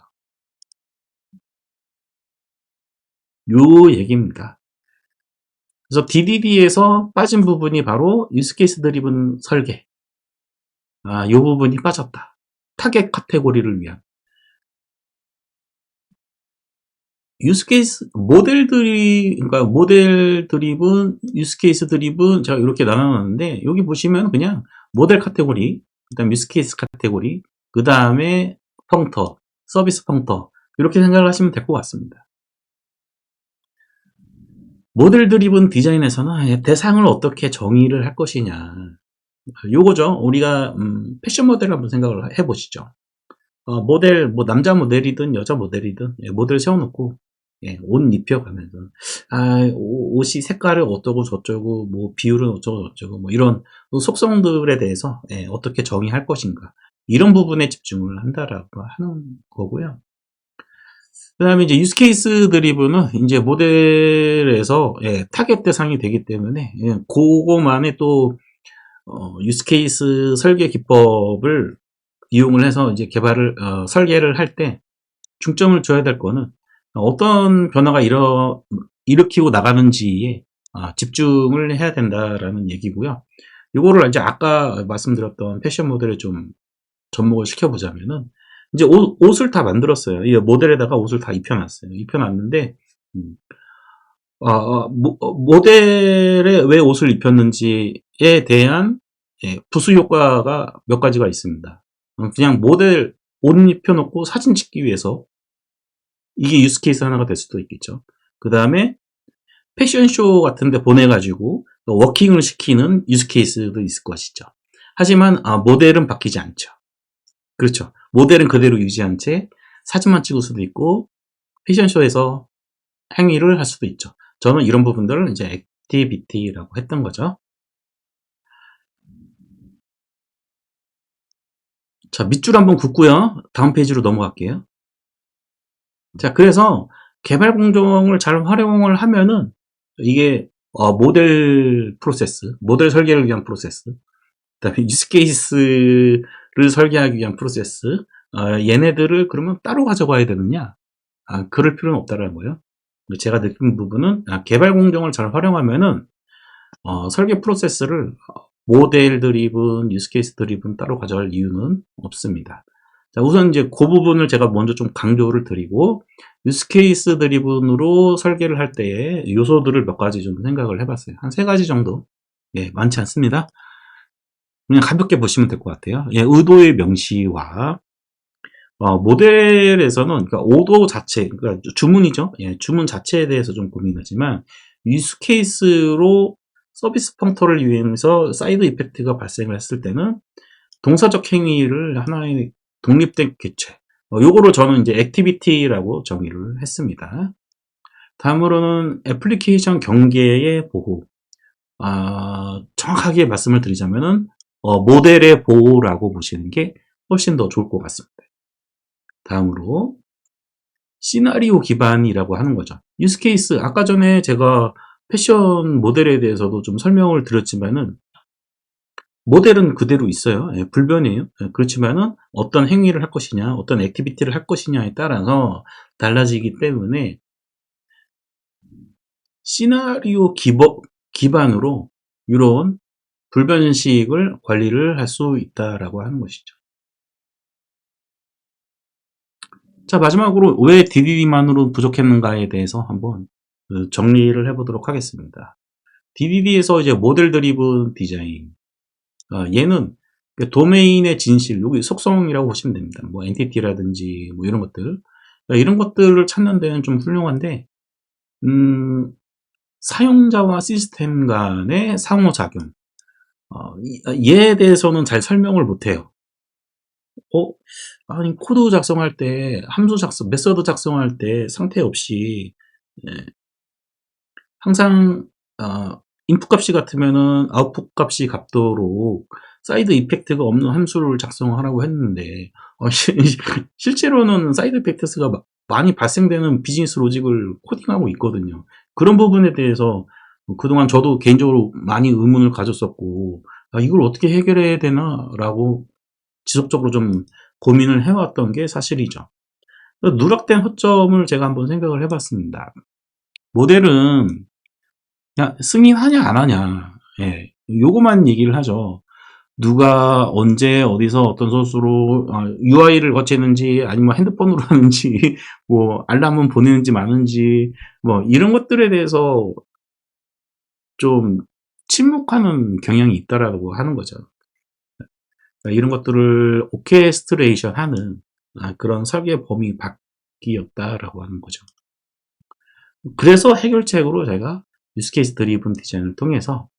요 얘기입니다. 그래서 DDD에서 빠진 부분이 바로 유스케이스 드리븐 설계. 요 부분이 빠졌다. 타겟 카테고리를 위한. 유스케이스, 그러니까 모델 드리븐, 유스케이스 드리븐, 제가 이렇게 나눠놨는데, 여기 보시면 그냥 모델 카테고리, 그 다음 유스케이스 카테고리, 그 다음에 펑터, 서비스 펑터, 이렇게 생각을 하시면 될 것 같습니다. 모델 드리븐 디자인에서는 대상을 어떻게 정의를 할 것이냐. 요거죠. 우리가 패션 모델을 한번 생각을 해보시죠. 모델, 뭐 남자 모델이든 여자 모델이든 모델 세워놓고 옷 입혀가면서 옷이 색깔을 어쩌고 저쩌고 뭐 비율은 어쩌고 저쩌고 뭐 이런 속성들에 대해서 어떻게 정의할 것인가 이런 부분에 집중을 한다라고 하는 거고요. 그 다음에 이제 유스 케이스 드리븐은 이제 모델에서 타겟 대상이 되기 때문에 그거만의 또 유스 케이스 설계 기법을 이용을 해서 이제 설계를 할 때 중점을 줘야 될 거는 어떤 변화가 일으키고 나가는지에 집중을 해야 된다라는 얘기고요. 이거를 이제 아까 말씀드렸던 패션 모델에 좀 접목을 시켜보자면은 이제 옷을 다 만들었어요. 이 모델에다가 옷을 다 입혀놨어요. 입혀놨는데 모델에 왜 옷을 입혔는지에 대한 부수 효과가 몇 가지가 있습니다. 그냥 모델 옷 입혀놓고 사진 찍기 위해서 이게 유스 케이스 하나가 될 수도 있겠죠. 그 다음에 패션쇼 같은 데 보내가지고 워킹을 시키는 유스 케이스도 있을 것이죠. 하지만 모델은 바뀌지 않죠. 그렇죠. 모델은 그대로 유지한 채 사진만 찍을 수도 있고 패션쇼에서 행위를 할 수도 있죠. 저는 이런 부분들을 이제 액티비티라고 했던 거죠. 자, 밑줄 한번 긋고요. 다음 페이지로 넘어갈게요. 자, 그래서 개발 공정을 잘 활용을 하면은 이게 모델 프로세스, 모델 설계를 위한 프로세스, 그다음에 유스 케이스를 설계하기 위한 프로세스, 얘네들을 그러면 따로 가져가야 되느냐? 그럴 필요는 없다라는 거예요. 제가 느낀 부분은 개발 공정을 잘 활용하면은 설계 프로세스를 모델 드리븐, 유스 케이스 드리븐 따로 가져갈 이유는 없습니다. 자, 우선 이제 그 부분을 제가 먼저 좀 강조를 드리고 유스 케이스 드리븐으로 설계를 할 때의 요소들을 몇 가지 좀 생각을 해봤어요. 한 3가지 정도. 많지 않습니다. 그냥 가볍게 보시면 될 것 같아요. 의도의 명시와 모델에서는 그러니까 오도 자체, 그러니까 주문이죠. 주문 자체에 대해서 좀 고민하지만 유스 케이스로 서비스 펑터를 이용해서 사이드 이펙트가 발생을 했을 때는 동사적 행위를 하나의 독립된 개체, 요거로 저는 이제 액티비티라고 정의를 했습니다. 다음으로는 애플리케이션 경계의 보호. 정확하게 말씀을 드리자면은 모델의 보호라고 보시는 게 훨씬 더 좋을 것 같습니다. 다음으로 시나리오 기반이라고 하는 거죠. 유스 케이스, 아까 전에 제가 패션 모델에 대해서도 좀 설명을 드렸지만은 모델은 그대로 있어요. 불변이에요. 그렇지만은 어떤 행위를 할 것이냐, 어떤 액티비티를 할 것이냐에 따라서 달라지기 때문에 시나리오 기반으로 이런 불변식을 관리를 할 수 있다라고 하는 것이죠. 자, 마지막으로 왜 DDD만으로 부족했는가에 대해서 한번 정리를 해보도록 하겠습니다. DDD에서 이제 모델 드리븐 디자인, 얘는 도메인의 진실, 여기 속성이라고 보시면 됩니다. 뭐 엔티티라든지 뭐 이런 것들, 이런 것들을 찾는 데는 좀 훌륭한데 사용자와 시스템 간의 상호작용, 얘에 대해서는 잘 설명을 못해요. 아니 코드 작성할 때 함수 작성, 메서드 작성할 때 상태 없이 항상 인풋 값이 같으면은 아웃풋 값이 같도록 사이드 이펙트가 없는 함수를 작성하라고 했는데 실제로는 사이드 이펙트가 많이 발생되는 비즈니스 로직을 코딩하고 있거든요. 그런 부분에 대해서 그동안 저도 개인적으로 많이 의문을 가졌었고 이걸 어떻게 해결해야 되나 라고 지속적으로 좀 고민을 해왔던 게 사실이죠. 누락된 허점을 제가 한번 생각을 해봤습니다. 모델은 그냥 승인하냐 안 하냐, 요거만 얘기를 하죠. 누가 언제 어디서 어떤 소스로 UI를 거치는지 아니면 핸드폰으로 하는지 뭐 알람은 보내는지 마는지 뭐 이런 것들에 대해서 좀 침묵하는 경향이 있다라고 하는 거죠. 이런 것들을 오케스트레이션 하는 그런 설계 범위 밖이었다라고 하는 거죠. 그래서 해결책으로 제가 유스케이스 드리븐 디자인을 통해서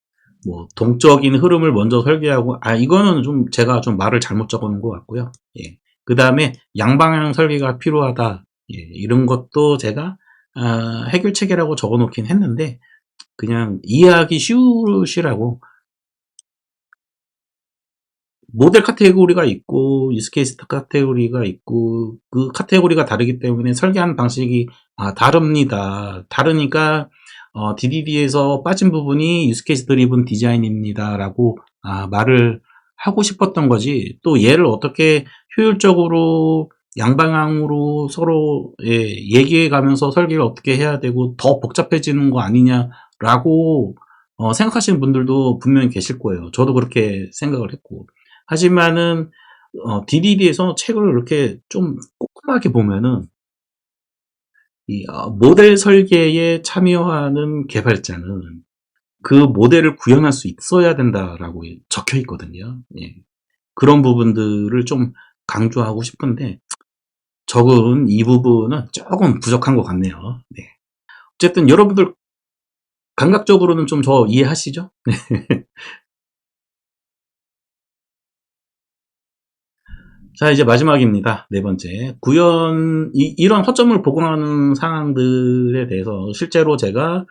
뭐 동적인 흐름을 먼저 설계하고, 이거는 좀 제가 좀 말을 잘못 적어놓은 것 같고요. 예. 그 다음에 양방향 설계가 필요하다. 예. 이런 것도 제가 해결책이라고 적어놓긴 했는데 그냥 이해하기 쉬우시라고, 모델 카테고리가 있고 유스케이스 카테고리가 있고 그 카테고리가 다르기 때문에 설계하는 방식이 다릅니다. 다르니까 DDD에서 빠진 부분이 유스케이스 드리븐 디자인입니다 라고 말을 하고 싶었던 거지, 또 얘를 어떻게 효율적으로 양방향으로 서로 얘기해 가면서 설계를 어떻게 해야 되고 더 복잡해지는 거 아니냐라고 생각하시는 분들도 분명히 계실 거예요. 저도 그렇게 생각을 했고, 하지만은 DDD에서 책을 이렇게 좀 꼼꼼하게 보면은 이 모델 설계에 참여하는 개발자는 그 모델을 구현할 수 있어야 된다라고 적혀 있거든요. 예. 그런 부분들을 좀 강조하고 싶은데 적은 이 부분은 조금 부족한 것 같네요. 네. 어쨌든 여러분들 감각적으로는 좀 저 이해하시죠? 자, 이제 마지막입니다. 네 번째. 이런 허점을 복원하는 상황들에 대해서 실제로 제가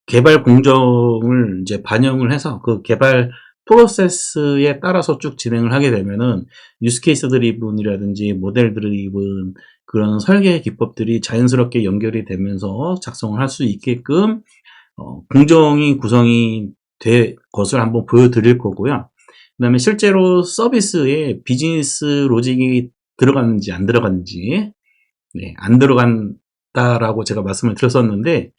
개발 공정을 이제 반영을 해서 그 개발 프로세스에 따라서 쭉 진행을 하게 되면은 유스케이스 드리븐이라든지 모델 드리븐 그런 설계 기법들이 자연스럽게 연결이 되면서 작성을 할 수 있게끔 공정이 구성이 될 것을 한번 보여드릴 거고요. 그 다음에 실제로 서비스에 비즈니스 로직이 들어갔는지 안 들어갔는지, 네, 안 들어간다라고 제가 말씀을 드렸었는데,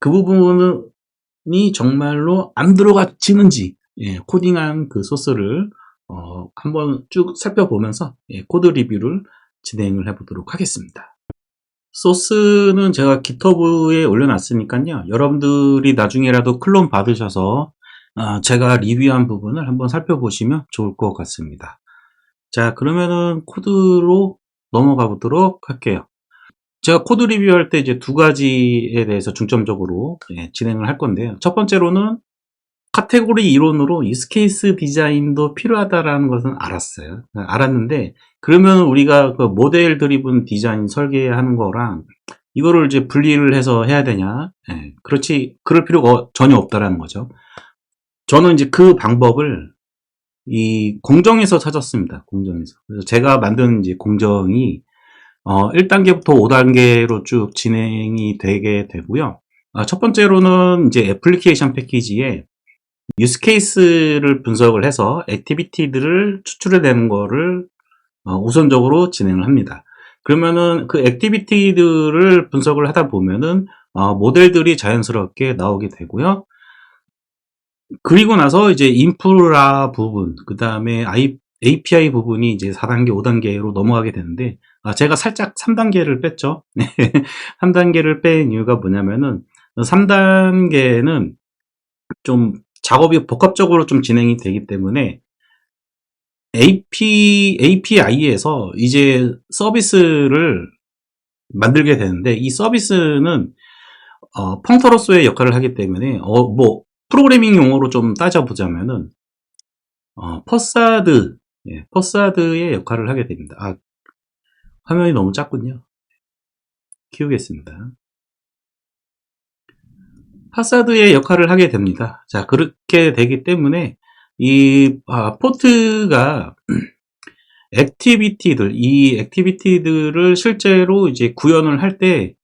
그 부분이 정말로 안 들어가지는지, 코딩한 그 소스를 한번 쭉 살펴보면서 코드 리뷰를 진행을 해보도록 하겠습니다. 소스는 제가 GitHub에 올려놨으니까요. 여러분들이 나중에라도 클론 받으셔서 제가 리뷰한 부분을 한번 살펴보시면 좋을 것 같습니다. 자, 그러면은 코드로 넘어가 보도록 할게요. 제가 코드 리뷰할 때 이제 두 가지에 대해서 중점적으로 진행을 할 건데요. 첫 번째로는 카테고리 이론으로 유스케이스 디자인도 필요하다라는 것은 알았어요. 알았는데, 그러면 우리가 그 모델 드리븐 디자인 설계하는 거랑 이거를 이제 분리를 해서 해야 되냐? 그렇지, 그럴 필요가 전혀 없다라는 거죠. 저는 이제 그 방법을 이 공정에서 찾았습니다. 공정에서. 그래서 제가 만든 이제 공정이 1단계부터 5단계로 쭉 진행이 되게 되고요. 첫 번째로는 이제 애플리케이션 패키지에 유스케이스를 분석을 해서 액티비티들을 추출해내는 거를 우선적으로 진행을 합니다. 그러면은 그 액티비티들을 분석을 하다 보면은 모델들이 자연스럽게 나오게 되고요. 그리고 나서 이제 인프라 부분, 그 다음에 API 부분이 이제 4단계, 5단계로 넘어가게 되는데, 제가 살짝 3단계를 뺐죠. 3단계를 뺀 이유가 뭐냐면은, 3단계는 좀 작업이 복합적으로 좀 진행이 되기 때문에, API에서 이제 서비스를 만들게 되는데, 이 서비스는, 펑터로서의 역할을 하기 때문에, 프로그래밍 용어로 좀 따져보자면은, 퍼사드, 퍼사드의 역할을 하게 됩니다. 화면이 너무 작군요. 키우겠습니다. 파사드의 역할을 하게 됩니다. 자, 그렇게 되기 때문에 이 포트가 이 액티비티들을 실제로 이제 구현을 할 때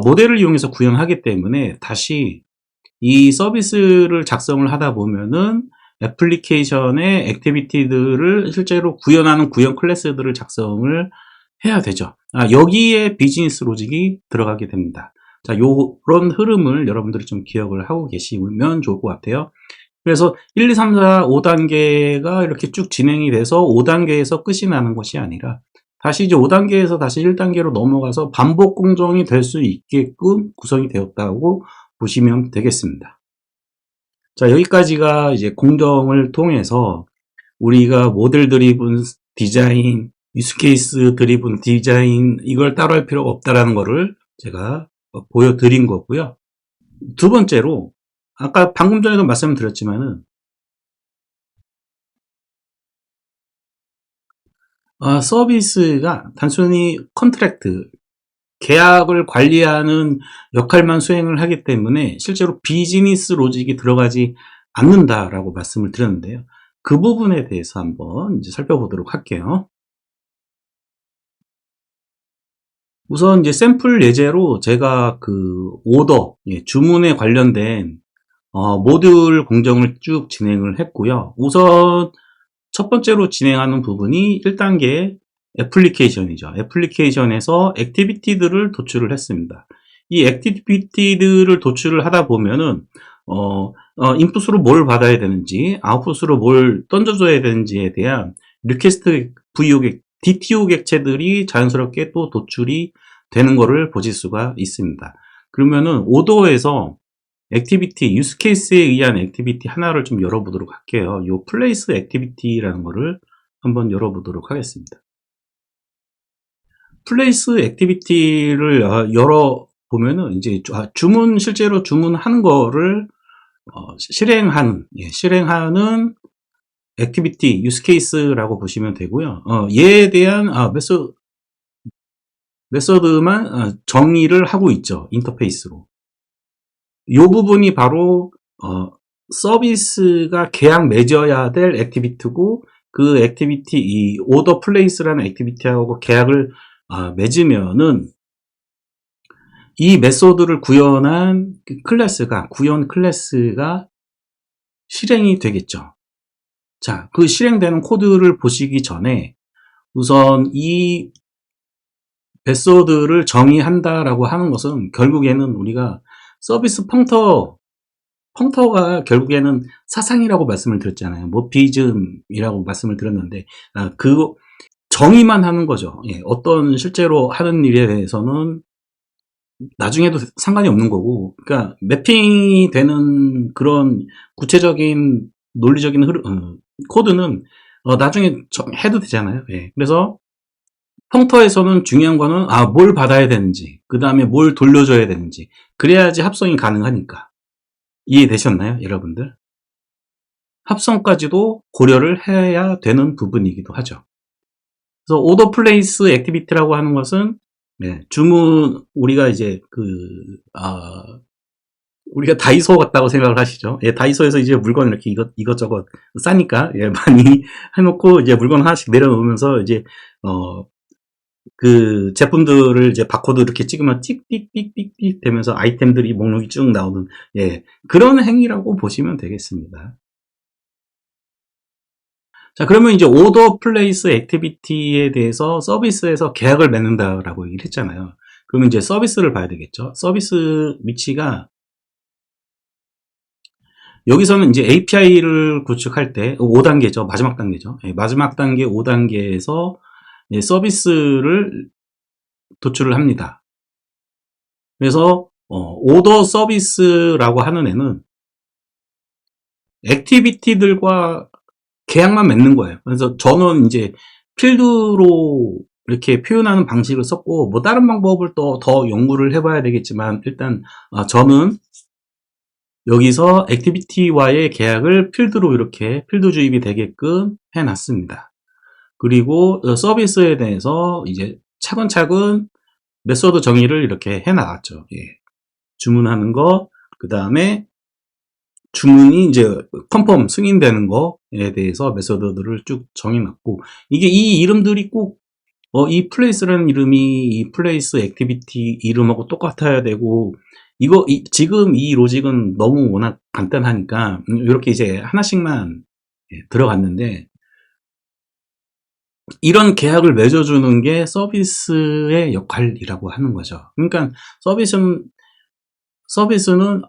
모델을 이용해서 구현하기 때문에 다시 이 서비스를 작성을 하다 보면은 애플리케이션의 액티비티들을 실제로 구현하는 구현 클래스들을 작성을 해야 되죠. 여기에 비즈니스 로직이 들어가게 됩니다. 자, 요런 흐름을 여러분들이 좀 기억을 하고 계시면 좋을 것 같아요. 그래서 1, 2, 3, 4, 5단계가 이렇게 쭉 진행이 돼서 5단계에서 끝이 나는 것이 아니라 다시 이제 5단계에서 다시 1단계로 넘어가서 반복 공정이 될 수 있게끔 구성이 되었다고 보시면 되겠습니다. 자, 여기까지가 이제 공정을 통해서 우리가 모델 드리븐 디자인, 유스케이스 드리븐 디자인, 이걸 따로 할 필요가 없다라는 거를 제가 보여드린 거고요. 두 번째로, 아까 방금 전에도 말씀드렸지만은, 서비스가 단순히 컨트랙트, 계약을 관리하는 역할만 수행을 하기 때문에 실제로 비즈니스 로직이 들어가지 않는다라고 말씀을 드렸는데요. 그 부분에 대해서 한번 이제 살펴보도록 할게요. 우선 이제 샘플 예제로 제가 그 오더, 주문에 관련된 모듈 공정을 쭉 진행을 했고요. 우선 첫 번째로 진행하는 부분이 1단계 애플리케이션이죠. 애플리케이션에서 액티비티들을 도출을 했습니다. 이 액티비티들을 도출을 하다 보면은 인풋으로 뭘 받아야 되는지, 아웃풋으로 뭘 던져줘야 되는지에 대한 리퀘스트 VO DTO 객체들이 자연스럽게 또 도출이 되는 것을 보실 수가 있습니다. 그러면은 오더에서 액티비티, 유스 케이스에 의한 액티비티 하나를 좀 열어보도록 할게요. 요 플레이스 액티비티라는 거를 한번 열어보도록 하겠습니다. 플레이스 액티비티를 열어보면은 이제 실제로 주문하는 거를 실행하는 액티비티, 유스 케이스라고 보시면 되고요. 얘에 대한 메서드만 정의를 하고 있죠. 인터페이스로. 이 부분이 바로 서비스가 계약 맺어야 될 액티비티고, 그 액티비티, 이 오더 플레이스라는 액티비티하고 계약을 맺으면은 이 메소드를 구현 클래스가 실행이 되겠죠. 자, 그 실행되는 코드를 보시기 전에 우선 이 메소드를 정의한다라고 하는 것은 결국에는 우리가 서비스 펑터가 결국에는 사상이라고 말씀을 드렸잖아요. 모피즘이라고 말씀을 드렸는데, 그 정의만 하는 거죠. 어떤 실제로 하는 일에 대해서는 나중에도 상관이 없는 거고, 그러니까 매핑이 되는 그런 구체적인 논리적인 코드는 나중에 해도 되잖아요. 그래서 펑터에서는 중요한 거는 뭘 받아야 되는지, 그 다음에 뭘 돌려줘야 되는지, 그래야지 합성이 가능하니까. 이해되셨나요, 여러분들? 합성까지도 고려를 해야 되는 부분이기도 하죠. 그래서 오더 플레이스 액티비티라고 하는 것은 우리가 이제 우리가 다이소 같다고 생각을 하시죠. 다이소에서 이제 물건 이렇게 이것저것 싸니까 많이 해놓고 이제 물건 하나씩 내려놓으면서 이제 그 제품들을 이제 바코드 이렇게 찍으면 띡띡띡띡띡 되면서 아이템들이 목록이 쭉 나오는 그런 행위라고 보시면 되겠습니다. 자, 그러면 이제 오더 플레이스 액티비티에 대해서 서비스에서 계약을 맺는다라고 얘기를 했잖아요. 그러면 이제 서비스를 봐야 되겠죠. 서비스 위치가 여기서는 이제 API를 구축할 때 5단계죠. 마지막 단계죠. 마지막 단계 5단계에서 서비스를 도출을 합니다. 그래서 오더 서비스라고 하는 애는 액티비티들과 계약만 맺는 거예요. 그래서 저는 이제 필드로 이렇게 표현하는 방식을 썼고, 뭐 다른 방법을 또 더 연구를 해봐야 되겠지만, 일단 저는 여기서 액티비티와의 계약을 필드로 이렇게 필드 주입이 되게끔 해놨습니다. 그리고 서비스에 대해서 이제 차근차근 메소드 정의를 이렇게 해나갔죠. 주문하는 거, 그 다음에 주문이 이제 컨펌 승인되는 거에 대해서 메소드들을 쭉 정해놨고, 이게 이 이름들이 꼭 이 플레이스라는 이름이 이 플레이스 액티비티 이름하고 똑같아야 되고, 지금 이 로직은 너무 워낙 간단하니까 이렇게 이제 하나씩만 들어갔는데, 이런 계약을 맺어주는 게 서비스의 역할이라고 하는 거죠. 그러니까 서비스는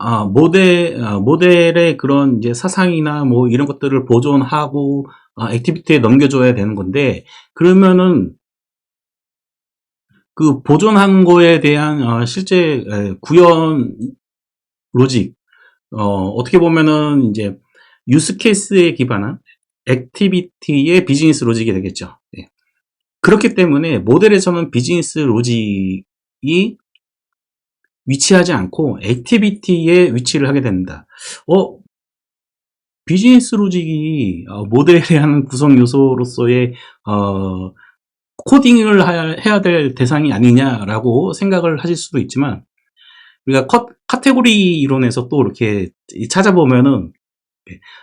모델의 그런 이제 사상이나 뭐 이런 것들을 보존하고 액티비티에 넘겨줘야 되는 건데, 그러면은 그 보존한 거에 대한 실제 구현 로직, 어떻게 보면은 이제 유스 케이스에 기반한 액티비티의 비즈니스 로직이 되겠죠. 그렇기 때문에 모델에서는 비즈니스 로직이 위치하지 않고 액티비티에 위치를 하게 됩니다. 비즈니스 로직이 모델에 대한 구성 요소로서의 코딩을 해야 될 대상이 아니냐라고 생각을 하실 수도 있지만, 우리가 카테고리 이론에서 또 이렇게 찾아보면은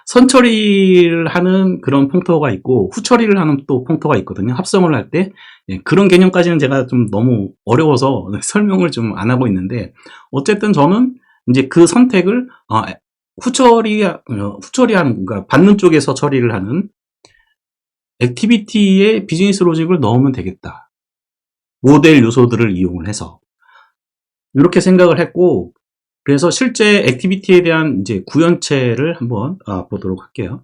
선 처리를 하는 그런 펑터가 있고 후 처리를 하는 또 펑터가 있거든요. 합성을 할 때. 그런 개념까지는 제가 좀 너무 어려워서 설명을 좀 안 하고 있는데, 어쨌든 저는 이제 그 선택을 후처리하는, 그러니까 받는 쪽에서 처리를 하는 액티비티에 비즈니스 로직을 넣으면 되겠다. 모델 요소들을 이용을 해서. 이렇게 생각을 했고, 그래서 실제 액티비티에 대한 이제 구현체를 한번 보도록 할게요.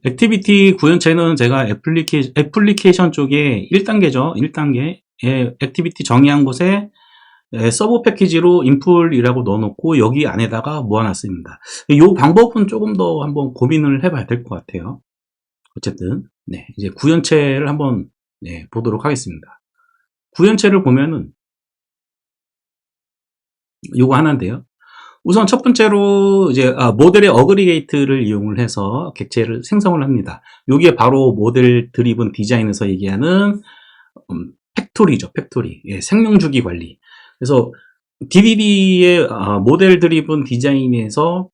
액티비티 구현체는 제가 애플리케이션 쪽에 1단계죠. 1단계. 액티비티 정의한 곳에 서브 패키지로 인풀이라고 넣어놓고 여기 안에다가 모아놨습니다. 이 방법은 조금 더 한번 고민을 해봐야 될 것 같아요. 어쨌든 네, 이제 구현체를 한번 보도록 하겠습니다. 구현체를 보면은 요거 하나인데요. 우선 첫 번째로 이제 모델의 어그리게이트를 이용을 해서 객체를 생성을 합니다. 이게 바로 모델 드리븐 디자인에서 얘기하는 팩토리죠. 팩토리. 생명주기 관리. 그래서 DDD의 모델 드리븐 디자인에서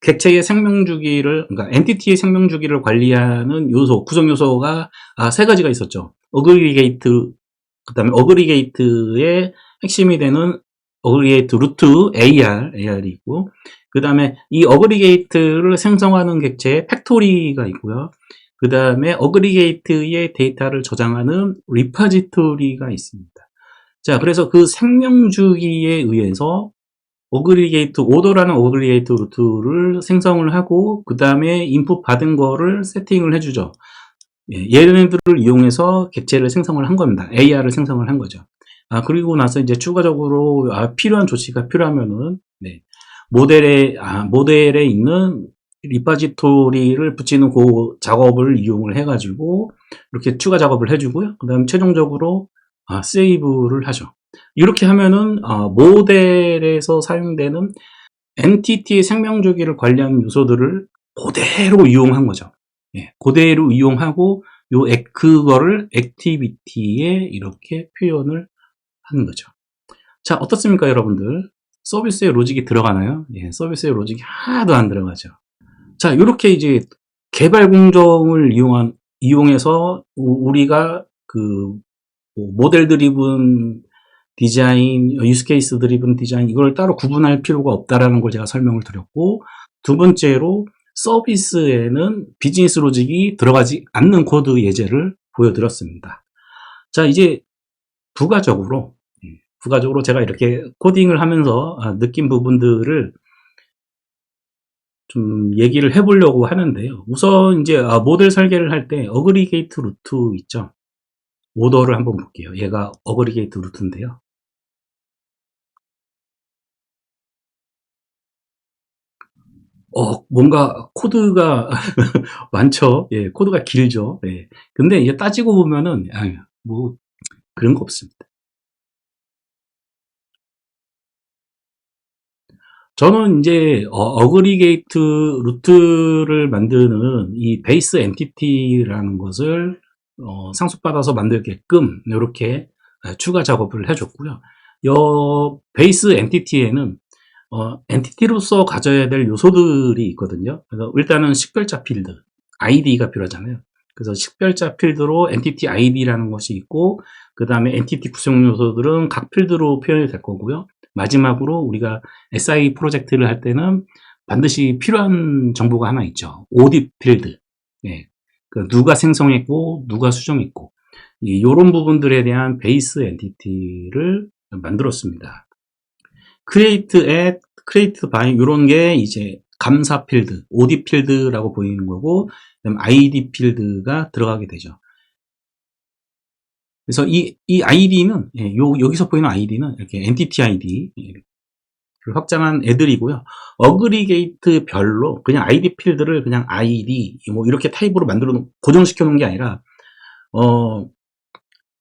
객체의 생명주기를, 그러니까 엔티티의 생명주기를 관리하는 요소, 구성 요소가 세 가지가 있었죠. 어그리게이트, 그 다음에 어그리게이트의 핵심이 되는 어그리게이트 루트 AR이 있고, 그 다음에 이 어그리게이트를 생성하는 객체의 팩토리가 있고요. 그 다음에 어그리게이트의 데이터를 저장하는 리파지토리가 있습니다. 자, 그래서 그 생명주기에 의해서 오더라는 어그리게이트 루트를 생성을 하고, 그 다음에 인풋 받은 거를 세팅을 해주죠. 얘네들을 이용해서 객체를 생성을 한 겁니다. AR을 생성을 한 거죠. 그리고 나서 이제 추가적으로 필요한 조치가 필요하면은 모델에 있는 리파지토리를 붙이는 그 작업을 이용을 해가지고 이렇게 추가 작업을 해주고요. 그 다음 최종적으로 세이브를 하죠. 이렇게 하면은 모델에서 사용되는 엔티티의 생명주기를 관리하는 요소들을 그대로 이용한 거죠. 그대로 이용하고 그거를 액티비티에 이렇게 표현을 하는 거죠. 자, 어떻습니까, 여러분들? 서비스의 로직이 들어가나요? 서비스의 로직이 하나도 안 들어가죠. 자, 이렇게 이제 개발 공정을 이용해서 우리가 모델 드리븐 디자인, 유스케이스 드리븐 디자인, 이걸 따로 구분할 필요가 없다라는 걸 제가 설명을 드렸고, 두 번째로 서비스에는 비즈니스 로직이 들어가지 않는 코드 예제를 보여드렸습니다. 자, 이제 부가적으로 제가 이렇게 코딩을 하면서 느낀 부분들을 좀 얘기를 해보려고 하는데요. 우선 이제 모델 설계를 할 때 어그리게이트 루트 있죠. 오더를 한번 볼게요. 얘가 어그리게이트 루트인데요. 뭔가 코드가 많죠. 코드가 길죠. 근데 이제 따지고 보면은 뭐 그런 거 없습니다. 저는 이제 어그리게이트 루트를 만드는 이 베이스 엔티티라는 것을 상속받아서 만들게끔 이렇게 추가 작업을 해줬고요. 이 베이스 엔티티에는 엔티티로서 가져야 될 요소들이 있거든요. 그래서 일단은 식별자 필드, ID가 필요하잖아요. 그래서 식별자 필드로 엔티티 ID라는 것이 있고, 그 다음에 엔티티 구성 요소들은 각 필드로 표현이 될 거고요. 마지막으로 우리가 SI 프로젝트를 할 때는 반드시 필요한 정보가 하나 있죠. 오디 필드. 누가 생성했고, 누가 수정했고, 이런 부분들에 대한 베이스 엔티티를 만들었습니다. create at, create by, 이런 게 이제 감사 필드, OD 필드라고 보이는 거고, 그다음 ID 필드가 들어가게 되죠. 그래서 이 ID는, 여기서 보이는 ID는 이렇게 엔티티 ID, 확장한 애들이고요. 어그리게이트 별로 그냥 ID 필드를 그냥 ID, 뭐 이렇게 타입으로 고정시켜 놓은 게 아니라,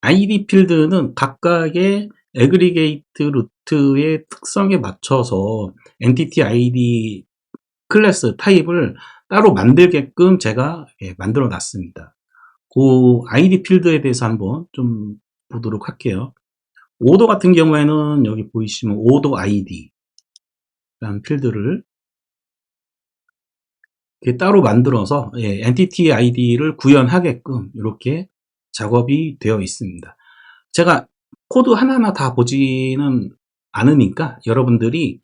ID 필드는 각각의 애그리게이트 루트의 특성에 맞춰서 엔티티 아이디 클래스 타입을 따로 만들게끔 제가 만들어 놨습니다. 그 아이디 필드에 대해서 한번 좀 보도록 할게요. 오더 같은 경우에는 여기 보이시면 오더 아이디 라는 필드를 따로 만들어서 엔티티 아이디를 구현하게끔 이렇게 작업이 되어 있습니다. 제가 코드 하나하나 다 보지는 않으니까 여러분들이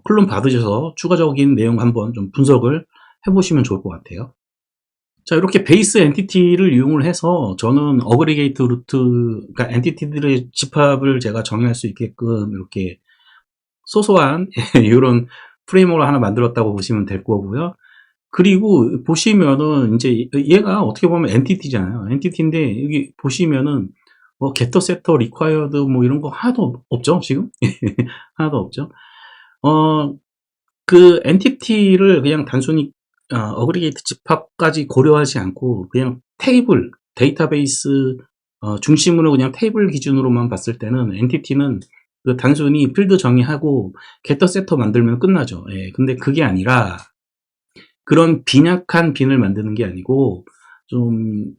클론 받으셔서 추가적인 내용 한번 좀 분석을 해보시면 좋을 것 같아요. 자, 이렇게 베이스 엔티티를 이용을 해서 저는 어그리게이트 루트, 그러니까 엔티티들의 집합을 제가 정의할 수 있게끔 이렇게 소소한 이런 프레임워크를 하나 만들었다고 보시면 될 거고요. 그리고 보시면은 이제 얘가 어떻게 보면 엔티티잖아요. 엔티티인데 여기 보시면은 getter, setter, required 뭐 이런 거 하나도 없죠, 지금? 하나도 없죠. 그 엔티티를 그냥 단순히 어그리게이트 집합까지 고려하지 않고 그냥 테이블, 데이터베이스 중심으로 그냥 테이블 기준으로만 봤을 때는 엔티티는 그 단순히 필드 정의하고 getter, setter 만들면 끝나죠. 예, 근데 그게 아니라 그런 빈약한 빈을 만드는 게 아니고 좀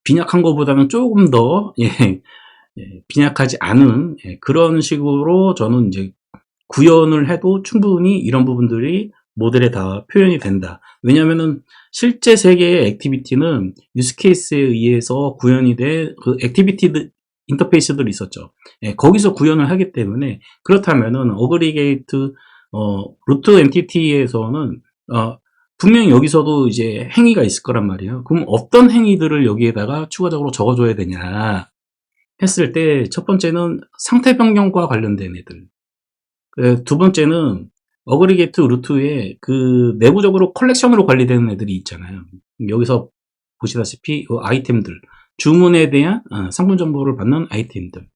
빈약한 것보다는 조금 더 빈약하지 않은 그런 식으로 저는 이제 구현을 해도 충분히 이런 부분들이 모델에 다 표현이 된다. 왜냐하면은 실제 세계의 액티비티는 유스케이스에 의해서 구현이 돼 그 액티비티 인터페이스들이 있었죠. 거기서 구현을 하기 때문에 그렇다면은 어그리게이트 루트 엔티티에서는 분명히 여기서도 이제 행위가 있을 거란 말이에요. 그럼 어떤 행위들을 여기에다가 추가적으로 적어줘야 되냐 했을 때 첫 번째는 상태 변경과 관련된 애들. 두 번째는 어그리게이트 루트에 그 내부적으로 컬렉션으로 관리되는 애들이 있잖아요. 여기서 보시다시피 아이템들, 주문에 대한 상품 정보를 받는 아이템들.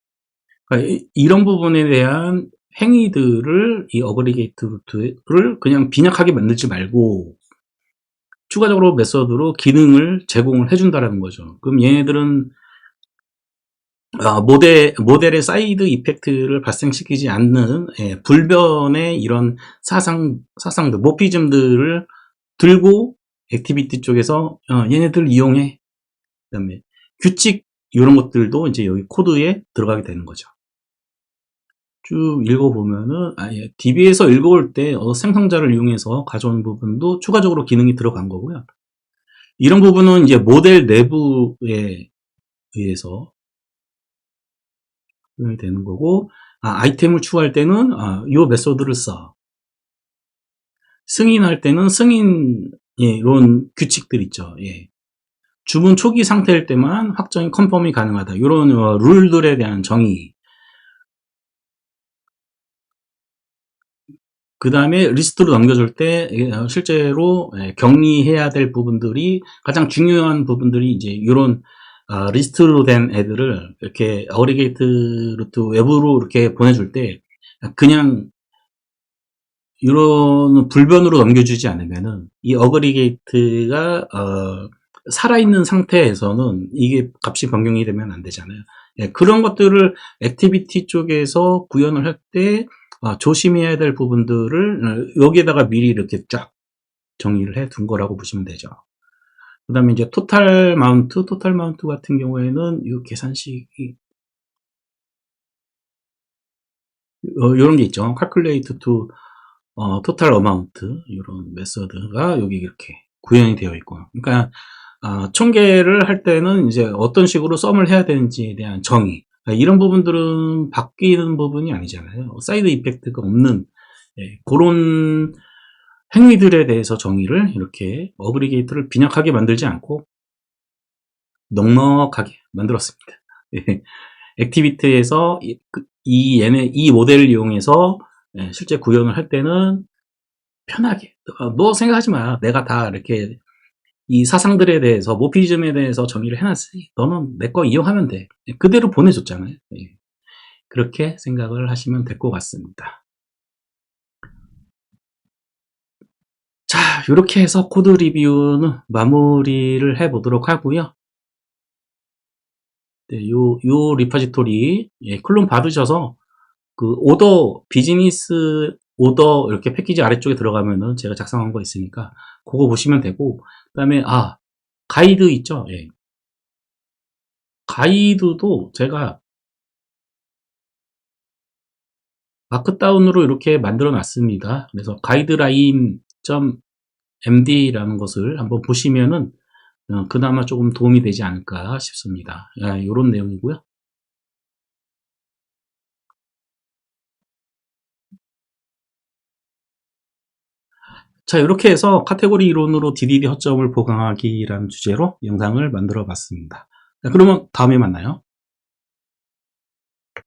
그러니까 이런 부분에 대한 행위들을 이 어그리게이트 루트를 그냥 빈약하게 만들지 말고 추가적으로 메서드로 기능을 제공을 해준다라는 거죠. 그럼 얘네들은 모델의 사이드 이펙트를 발생시키지 않는 불변의 이런 사상들, 모피즘들을 들고 액티비티 쪽에서 얘네들 이용해. 그다음에 규칙 이런 것들도 이제 여기 코드에 들어가게 되는 거죠. 쭉 읽어보면은 DB에서 읽어올 때 생성자를 이용해서 가져온 부분도 추가적으로 기능이 들어간 거고요. 이런 부분은 이제 모델 내부에 의해서 되는 거고, 아이템을 추가할 때는 이 메소드를 써. 승인할 때는 승인 이런 규칙들 있죠. 주문 초기 상태일 때만 확정이 컨펌이 가능하다. 이런 룰들에 대한 정의. 그 다음에 리스트로 넘겨줄 때 실제로 격리해야 될 부분들이 가장 중요한 부분들이 이제 이런 리스트로 된 애들을 이렇게 어그리게이트 루트 외부로 이렇게 보내줄 때 그냥 이런 불변으로 넘겨주지 않으면은 이 어그리게이트가 살아있는 상태에서는 이게 값이 변경이 되면 안 되잖아요. 그런 것들을 액티비티 쪽에서 구현을 할 때 조심해야 될 부분들을 여기에다가 미리 이렇게 쫙 정의를 해 둔 거라고 보시면 되죠. 그 다음에 이제 토탈 마운트 같은 경우에는 이 계산식이 이런 게 있죠. calculate to total amount 이런 메서드가 여기 이렇게 구현이 되어 있고, 그러니까 총계를 할 때는 이제 어떤 식으로 썸을 해야 되는지에 대한 정의, 이런 부분들은 바뀌는 부분이 아니잖아요. 사이드 이펙트가 없는 그런 행위들에 대해서 정의를 이렇게 어그리게이트를 빈약하게 만들지 않고 넉넉하게 만들었습니다. 액티비티에서 이 모델을 이용해서 실제 구현을 할 때는 편하게 너 생각하지 마. 내가 다 이렇게 이 사상들에 대해서 모피즘에 대해서 정의를 해놨으니 너는 내 거 이용하면 돼. 그대로 보내줬잖아요. 그렇게 생각을 하시면 될 것 같습니다. 자, 이렇게 해서 코드 리뷰는 마무리를 해보도록 하고요. 네, 요 리파지토리, 예, 클론 받으셔서, 그, 비즈니스 오더, 이렇게 패키지 아래쪽에 들어가면은 제가 작성한 거 있으니까, 그거 보시면 되고, 그 다음에, 가이드 있죠? 예. 가이드도 제가 마크다운으로 이렇게 만들어 놨습니다. 그래서 가이드라인.md라는 것을 한번 보시면은 그나마 조금 도움이 되지 않을까 싶습니다. 이런 내용이고요. 자, 이렇게 해서 카테고리 이론으로 DDD 허점을 보강하기라는 주제로 영상을 만들어 봤습니다. 그러면 다음에 만나요.